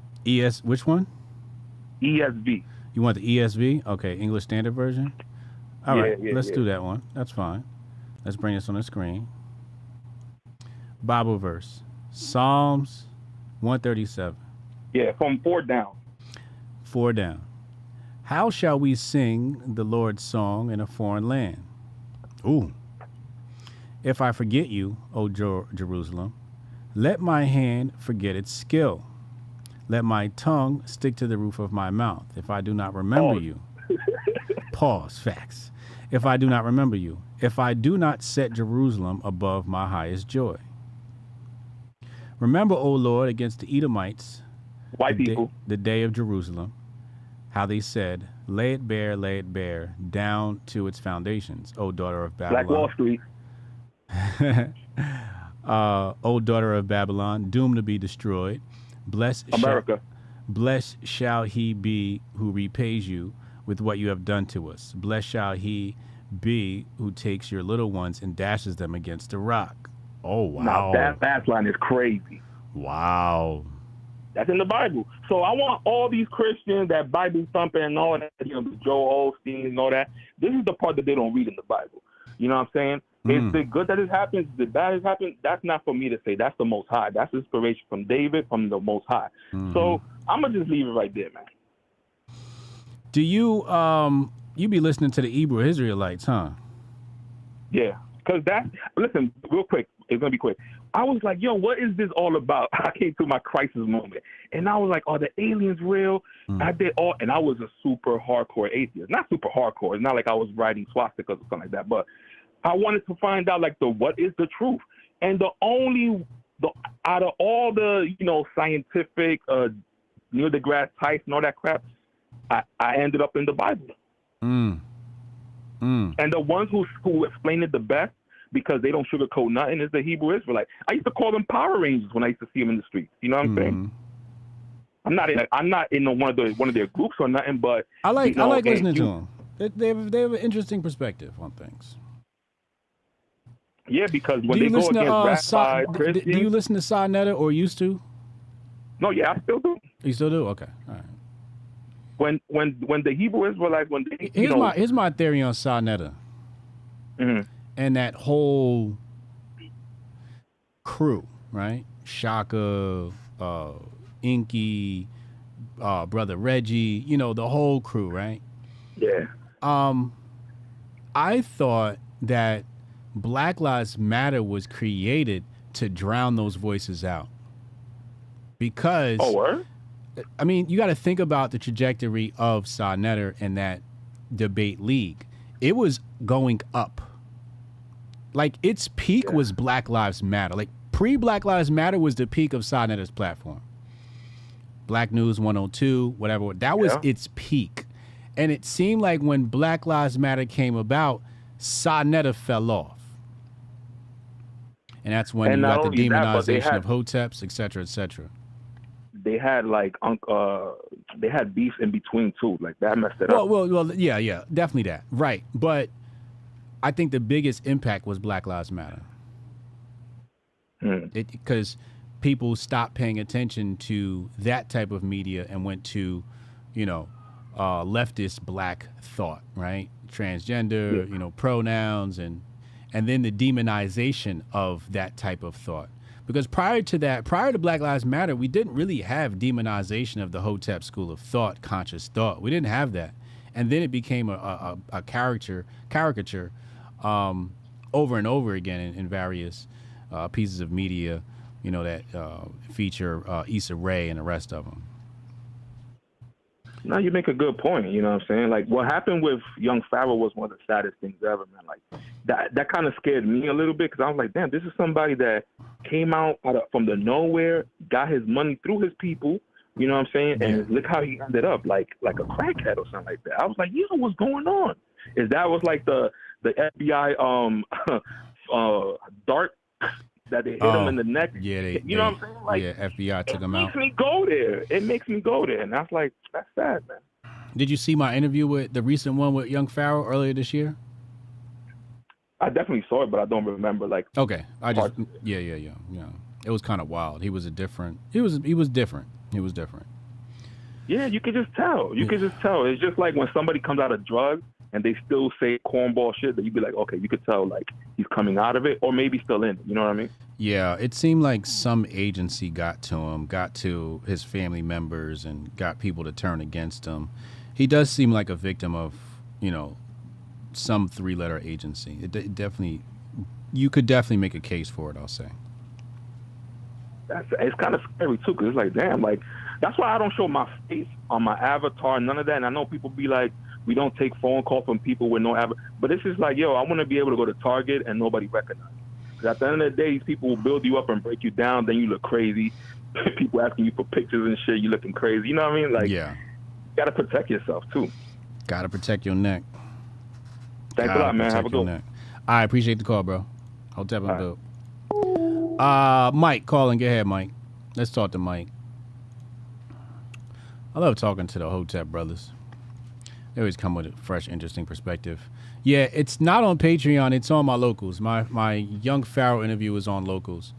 Which one? ESV. You want the ESV? Okay, English Standard Version. All right, let's do that one. That's fine. Let's bring this on the screen. Bible verse, Psalms 137. Yeah, from 4 down. 4 down. How shall we sing the Lord's song in a foreign land? Ooh. If I forget you, O Jerusalem, let my hand forget its skill. Let my tongue stick to the roof of my mouth. If I do not remember you. Pause. Facts. If I do not remember you. If I do not set Jerusalem above my highest joy. Remember, O Lord, against the Edomites, white people, the day of Jerusalem, how they said, lay it bare, down to its foundations, O daughter of Babylon. Black Wall Street. O daughter of Babylon, doomed to be destroyed. Blessed shall he be who repays you with what you have done to us. Blessed shall he be who takes your little ones and dashes them against a rock. Oh, wow. Now, that line is crazy. Wow. That's in the Bible. So I want all these Christians that Bible thumping and all that, the Joel Osteen and all that. This is the part that they don't read in the Bible. You know what I'm saying? It's the good that it happens, the bad it happens. That's not for me to say. That's the Most High. That's inspiration from David, from the Most High. So I'm gonna just leave it right there, man. Do you you be listening to the Hebrew Israelites, huh? Yeah, because listen, real quick. It's gonna be quick. I was like, yo, what is this all about? I came through my crisis moment, and I was like, are the aliens real? I did all, and I was a super hardcore atheist. Not super hardcore. It's not like I was writing swastikas or something like that, but I wanted to find out, like, what is the truth? And out of all the, scientific, Neil deGrasse Tyson and all that crap, I ended up in the Bible. And the ones who explain it the best, because they don't sugarcoat nothing, is the Hebrew Israelite. I used to call them Power Rangers when I used to see them in the streets. You know what I'm saying? I'm not in one of their groups or nothing, but I like listening to them. They have an interesting perspective on things. Yeah, because when they go against Christians, do you listen to Sa Netta or used to? No, yeah, I still do. You still do? Okay, all right. When the Hebrew Israelites, when they here's my theory on Sa Netta. And that whole crew, right? Shaka, Inky, Brother Reggie, the whole crew, right? Yeah. I thought that Black Lives Matter was created to drown those voices out. Because, I mean, you got to think about the trajectory of Sa Neter and that debate league. It was going up. Like, its peak was Black Lives Matter. Like, pre-Black Lives Matter was the peak of Sa Neter's platform. Black News 102, whatever. That was its peak. And it seemed like when Black Lives Matter came about, Sa Neter fell off. And that's when you got the demonization of Hoteps, et cetera, et cetera. They had they had beef in between too. Like that messed it up. Well, yeah, definitely that. Right. But I think the biggest impact was Black Lives Matter. Because people stopped paying attention to that type of media and went to, leftist black thought, right? Transgender, pronouns, and then the demonization of that type of thought. Because prior to Black Lives Matter, we didn't really have demonization of the Hotep school of thought, conscious thought. We didn't have that. And then it became a caricature over and over again in various pieces of media, that feature Issa Rae and the rest of them. No, you make a good point. You know what I'm saying? Like what happened with young Fargo was one of the saddest things ever, man. Like that kind of scared me a little bit because I was like, damn, this is somebody that came out from the nowhere, got his money through his people. You know what I'm saying? And look how he ended up, like a crackhead or something like that. I was like, what's going on? Is that was like the FBI dart that they hit him in the neck? Yeah, you know what I'm saying? Like, FBI took him out. It makes me go there. And that's like, that's sad, man. Did you see my interview with the recent one with young Fargo earlier this year? I definitely saw it, but I don't remember. Like, okay, yeah. It was kind of wild. He was different. He was different. Yeah, you can just tell. It's just like when somebody comes out of drugs and they still say cornball shit that you'd be like, okay, you could tell like he's coming out of it or maybe still in it. You know what I mean? Yeah, it seemed like some agency got to him, got to his family members and got people to turn against him. He does seem like a victim of, some three-letter agency. It definitely, you could definitely make a case for it, I'll say. It's kind of scary too, because it's like, damn, like that's why I don't show my face on my avatar, none of that. And I know people be like, we don't take phone calls from people with no avatar, but it's just like, I want to be able to go to Target and nobody recognize me. Because at the end of the day, these people will build you up and break you down. Then you look crazy. People asking you for pictures and shit, you looking crazy. You know what I mean? Like, you gotta protect yourself too. Gotta protect your neck. Thanks a lot, man. Have a good one. I appreciate the call, bro. Hotep and Bill. Mike, calling. Go ahead, Mike. Let's talk to Mike. I love talking to the Hotep brothers. They always come with a fresh, interesting perspective. Yeah, it's not on Patreon. It's on my locals. My young Pharaoh interview is on locals.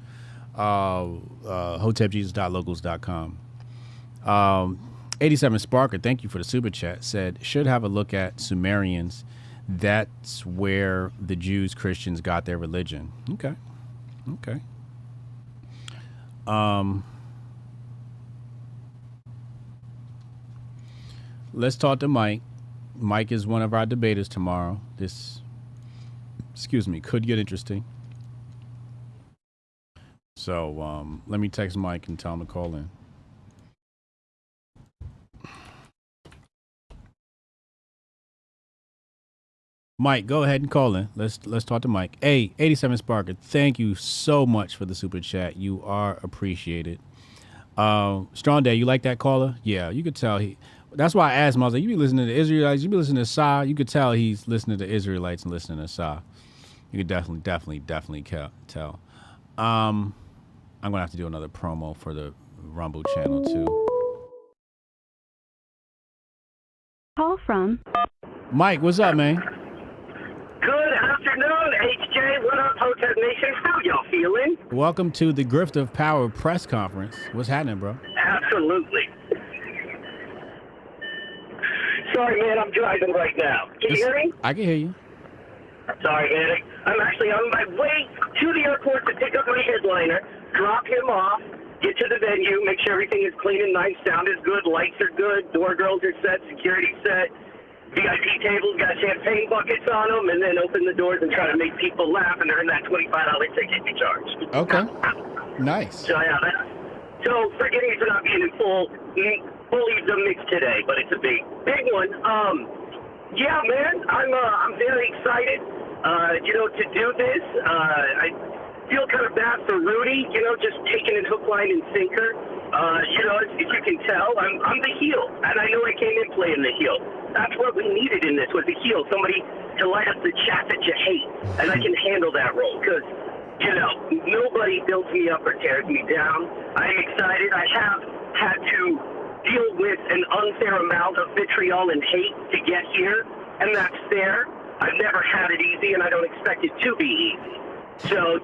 HotepJesus.locals.com. 87 Sparker, thank you for the super chat, said, should have a look at Sumerians. That's where the Jews, Christians got their religion. Okay. Let's talk to Mike. Mike is one of our debaters tomorrow. This, could get interesting. So let me text Mike and tell him to call in. Mike, go ahead and call in. Let's talk to Mike. Hey, 87 Sparker, thank you so much for the super chat. You are appreciated. Strong Day, you like that caller? Yeah, you could tell that's why I asked him. I was like, you be listening to the Israelites, you be listening to Sa. You could tell he's listening to Israelites and listening to Sa. You could definitely tell. I'm gonna have to do another promo for the Rumble channel too. Call from Mike. What's up, man? Good afternoon, HJ. What up, Hotep Nation? How y'all feeling? Welcome to the Grift of Power press conference. What's happening, bro? Absolutely. Sorry, man, I'm driving right now. Can you hear me? I can hear you. Sorry, man. I'm actually on my way to the airport to pick up my headliner, drop him off, get to the venue, make sure everything is clean and nice, sound is good, lights are good, door grills are set, security set. VIP tables, got champagne buckets on them, and then open the doors and try to make people laugh and earn that $25 ticket you charge. Okay. Nice. So yeah, so forgive me for not being in fully the mix today, but it's a big one. Yeah, man, I'm very excited. To do this. I feel kind of bad for Rudy. Just taking it hook, line, and sinker. As you can tell, I'm the heel, and I know I came in playing the heel. That's what we needed in this, was a heel, somebody to light up the chat that you hate, and I can handle that role, because, nobody builds me up or tears me down. I'm excited. I have had to deal with an unfair amount of vitriol and hate to get here, and that's fair. I've never had it easy, and I don't expect it to be easy. So,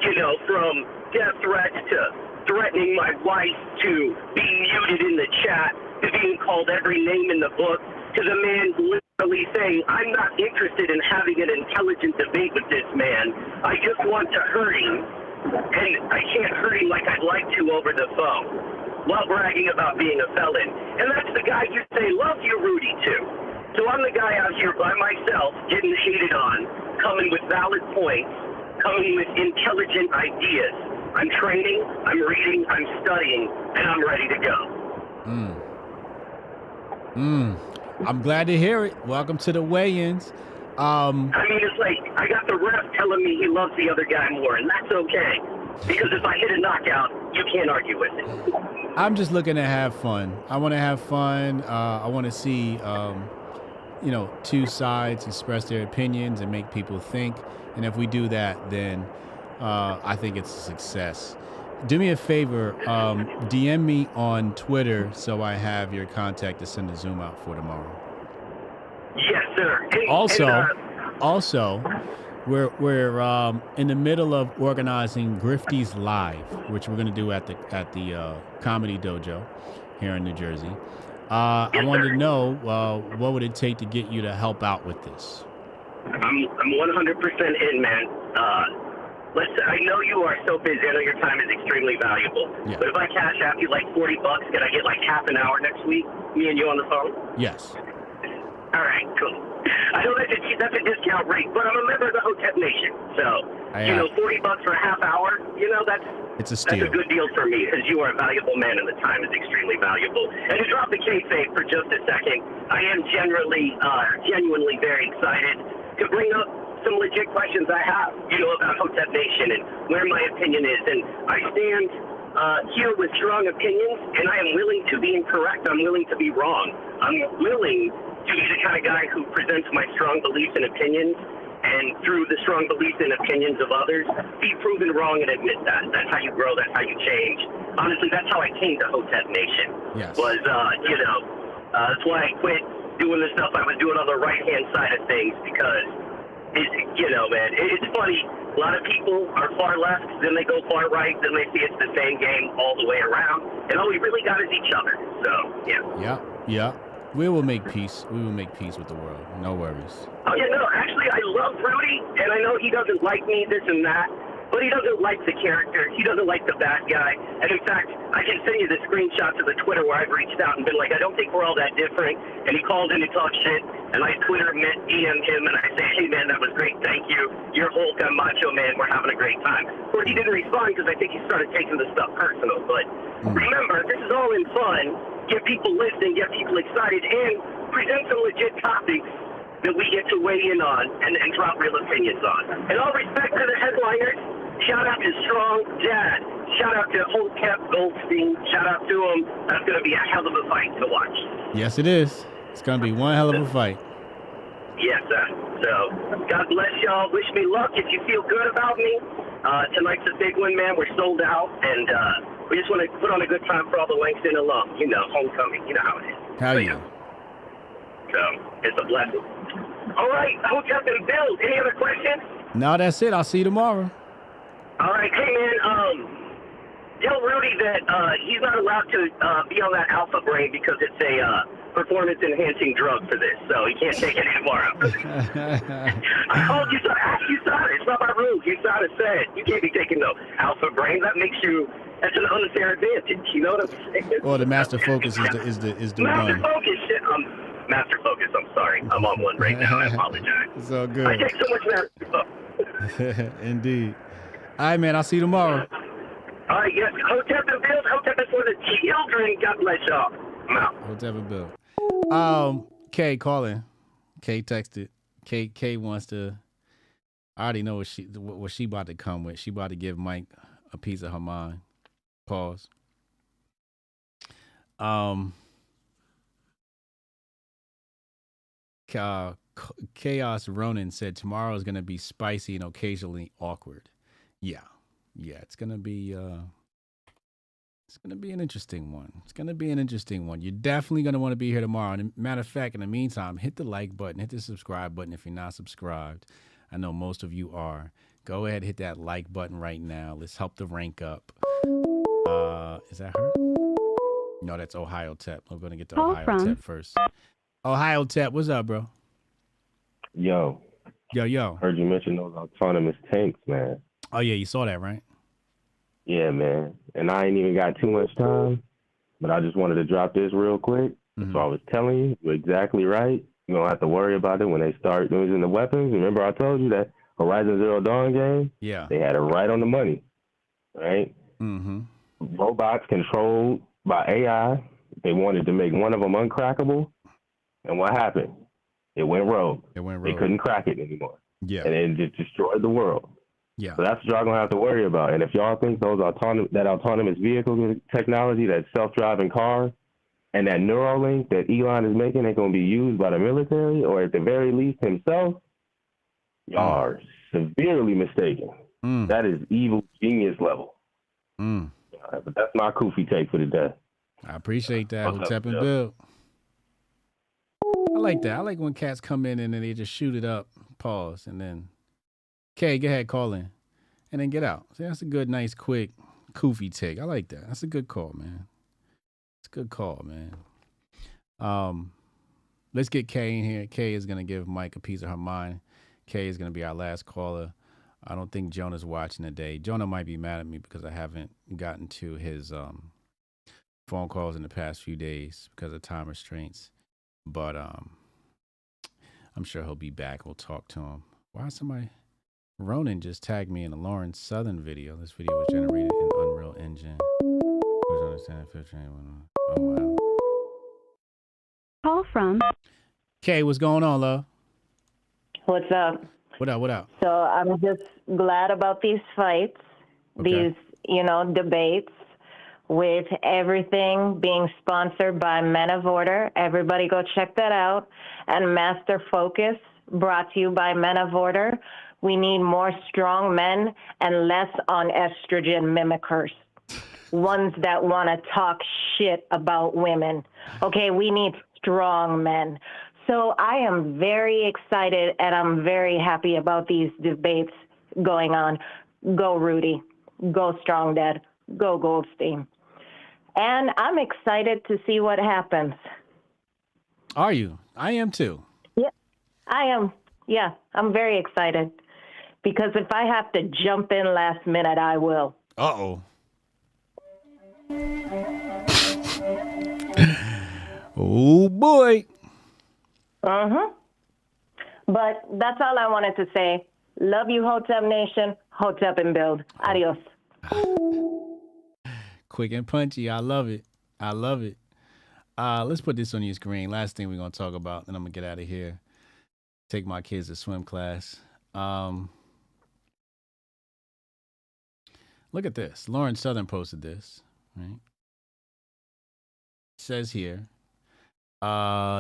from death threats to threatening my wife to being muted in the chat to being called every name in the book to the man literally saying, I'm not interested in having an intelligent debate with this man. I just want to hurt him, and I can't hurt him like I'd like to over the phone, while bragging about being a felon. And that's the guy you say, love you, Rudy, too. So I'm the guy out here by myself getting hated on, coming with valid points, coming with intelligent ideas. I'm training, I'm reading, I'm studying, and I'm ready to go. I'm glad to hear it. Welcome to the weigh-ins. I mean, it's like I got the ref telling me he loves the other guy more, and that's okay. Because if I hit a knockout, you can't argue with it. I'm just looking to have fun. I want to have fun. I want to see, two sides express their opinions and make people think. And if we do that, then I think it's a success. Do me a favor, DM me on Twitter so I have your contact to send a Zoom out for tomorrow. Yes, sir. Also, we're in the middle of organizing Grifties Live, which we're going to do at the Comedy Dojo here in New Jersey. I wanted to know what would it take to get you to help out with this? I'm 100% in, man. I know you are so busy. I know your time is extremely valuable. Yeah. But if I cash out you like $40, can I get like half an hour next week? Me and you on the phone? Yes. All right, cool. I know that's a discount rate, but I'm a member of the Hotep Nation. So, $40 for a half hour, it's a steal. That's a good deal for me because you are a valuable man and the time is extremely valuable. And to drop the kayfabe for just a second, I am genuinely very excited to bring up some legit questions I have, about Hotep Nation and where my opinion is. And I stand here with strong opinions, and I am willing to be incorrect. I'm willing to be wrong. I'm willing to be the kind of guy who presents my strong beliefs and opinions, and through the strong beliefs and opinions of others, be proven wrong and admit that. That's how you grow. That's how you change. Honestly, that's how I came to Hotep Nation. Yes. That's why I quit doing the stuff I was doing on the right-hand side of things, because it's funny. A lot of people are far left, then they go far right, then they see it's the same game all the way around. And all we really got is each other. So, yeah. Yeah. We will make peace. We will make peace with the world. No worries. Oh, yeah, no, actually, I love Rudy, and I know he doesn't like me, this and that, but he doesn't like the character. He doesn't like the bad guy. And in fact, I can send you the screenshots of the Twitter where I've reached out and been like, I don't think we're all that different. And he called in to talk shit, and I DM'd him, and I say, hey, man, that was great. Thank you. You're Hulk, I'm Macho Man. We're having a great time. Of course, he didn't respond because I think he started taking the stuff personal. But remember, this is all in fun. Get people listening, get people excited, and present some legit topics that we get to weigh in on and drop real opinions on. And all respect to the headliners, shout out to Strong Dad, shout out to Hotep Goldstein, shout out to him. That's going to be a hell of a fight to watch. Yes, it is. It's going to be one hell of a fight. Yes, sir. So, God bless y'all. Wish me luck if you feel good about me. Tonight's a big one, man. We're sold out, and we just want to put on a good time for all the Langston alum. Homecoming. You know how it is. How you? So, it's a blessing. All right, Hotep and Bill, any other questions? No, that's it. I'll see you tomorrow. All right, hey, man, tell Rudy that he's not allowed to be on that alpha brain because it's a performance-enhancing drug for this, so he can't take it tomorrow. I called you, you saw it. It's not my rules. You saw it said. You can't be taking the alpha brain. That makes you, that's an unfair advantage. You know what I'm saying? Well, the master focus is the master one. focus, shit. Master Focus. I'm sorry. I'm on one right now. I apologize. It's all I good. take so much Master Focus. Indeed. All right, man. I'll see you tomorrow. All right, yes. Hotep and Build. Hotep is for the children. God bless y'all. I'm out. Hotep and Bill. Kay calling. Kay texted. Kay wants to. I already know what she about to come with. She about to give Mike a piece of her mind. Pause. Chaos Ronin said tomorrow is gonna be spicy and occasionally awkward. Yeah, it's gonna be an interesting one. You're definitely gonna want to be here tomorrow. And matter of fact, in the meantime, hit the like button, hit the subscribe button if you're not subscribed. I know most of you are. Go ahead, hit that like button right now. Let's help the rank up. Is that her? No, that's Ohio Tep. I'm gonna get to Ohio Tep first. Ohio Tep, what's up, bro? Yo. Heard you mention those autonomous tanks, man. Oh yeah, you saw that, right? Yeah, man. And I ain't even got too much time, but I just wanted to drop this real quick. That's what I was telling you. You're exactly right. You don't have to worry about it when they start using the weapons. Remember I told you that Horizon Zero Dawn game? Yeah. They had it right on the money, right? Mm-hmm. Robots controlled by AI. They wanted to make one of them uncrackable. And what happened? It went rogue. They couldn't crack it anymore. Yeah. And it just destroyed the world. Yeah. So that's what y'all gonna have to worry about. And if y'all think those autonomous vehicle technology, that self-driving car, and that Neuralink that Elon is making ain't gonna be used by the military or at the very least himself, y'all are severely mistaken. That is evil genius level. But that's my Koofy take for the day. I appreciate that. Hotep and Bill. I like that. I like when cats come in and then they just shoot it up, pause, and then, okay, go ahead, call in, and then get out. See, that's a good, nice, quick, Koofy take. I like that. That's a good call, man. It's a good call, man. Let's get Kay in here. Kay is going to give Mike a piece of her mind. Kay is going to be our last caller. I don't think Jonah's watching today. Jonah might be mad at me because I haven't gotten to his phone calls in the past few days because of time restraints. But I'm sure he'll be back. We'll talk to him. Why somebody? Ronan just tagged me in a Lawrence Southern video. This video was generated in Unreal Engine. Oh, wow. Call from. Kay, what's going on, love? What's up? What up? So I'm just glad about these fights, these, debates, with everything being sponsored by Men of Order. Everybody go check that out. And Master Focus, brought to you by Men of Order. We need more strong men and less on estrogen mimickers. Ones that want to talk shit about women. Okay, we need strong men. So I am very excited and I'm very happy about these debates going on. Go Rudy. Go Strong Dad. Go Goldstein. And I'm excited to see what happens. Are you? I am too. Yeah, I am. Yeah, I'm very excited. Because if I have to jump in last minute, I will. Uh-oh. Oh, boy. Uh-huh. But that's all I wanted to say. Love you, Hotep Nation. Hotep and Build. Adios. Quick and punchy. I love it. Let's put this on your screen. Last thing we're going to talk about, then I'm going to get out of here. Take my kids to swim class. Look at this. Lauren Southern posted this. Right? It says here,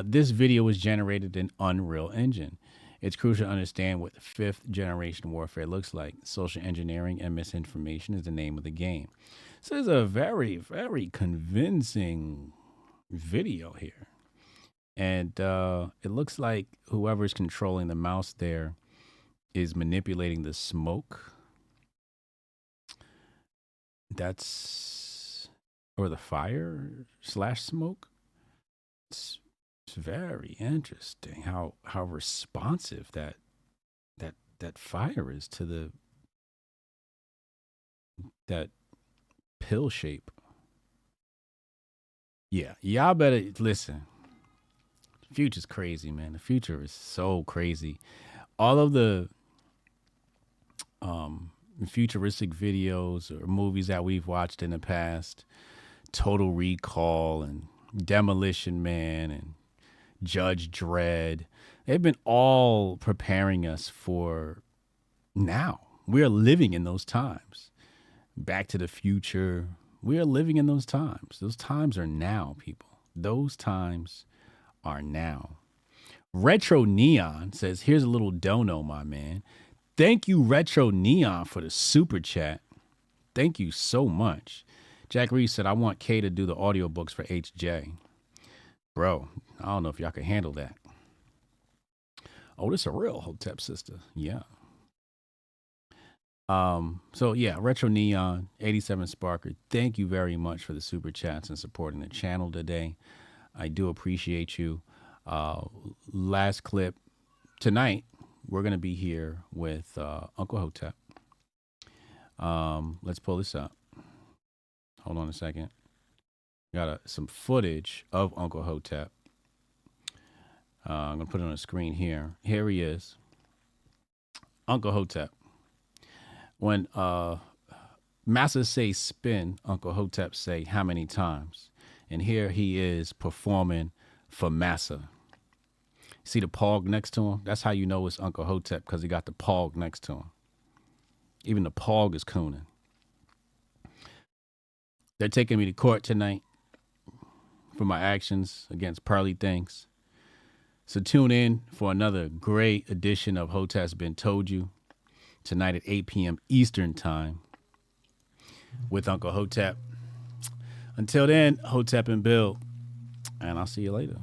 this video was generated in Unreal Engine. It's crucial to understand what fifth generation warfare looks like. Social engineering and misinformation is the name of the game. So it's a very, very convincing video here. And it looks like whoever's controlling the mouse there is manipulating the smoke. Or the fire / smoke. It's very interesting how responsive that fire is to that pill shape. Yeah, y'all better listen. Future's crazy, man. The future is so crazy. All of the futuristic videos or movies that we've watched in the past, Total Recall and Demolition Man and Judge Dredd, they've been all preparing us for now. We're living in those times. Back to the Future, we are living in those times. Those times are now, people. Those times are now. Retro Neon says, here's a little dono, my man. Thank you, Retro Neon, for the super chat. Thank you so much. Jack Reese said, I want Kay to do the audiobooks for HJ. Bro, I don't know if y'all can handle that. Oh, this is a real Hotep sister. Yeah. So yeah, Retro Neon, 87 Sparker, thank you very much for the super chats and supporting the channel today. I do appreciate you. Last clip tonight, we're going to be here with Uncle Hotep. Let's pull this up. Hold on a second. Got some footage of Uncle Hotep. I'm going to put it on the screen here. Here he is. Uncle Hotep. When Massa say spin, Uncle Hotep say how many times. And here he is performing for Massa. See the pog next to him? That's how you know it's Uncle Hotep, because he got the pog next to him. Even the pog is cooning. They're taking me to court tonight for my actions against Pearly Things. So tune in for another great edition of Hotep's Been Told You tonight at 8 p.m. Eastern Time with Uncle Hotep. Until then, Hotep and Bill, and I'll see you later.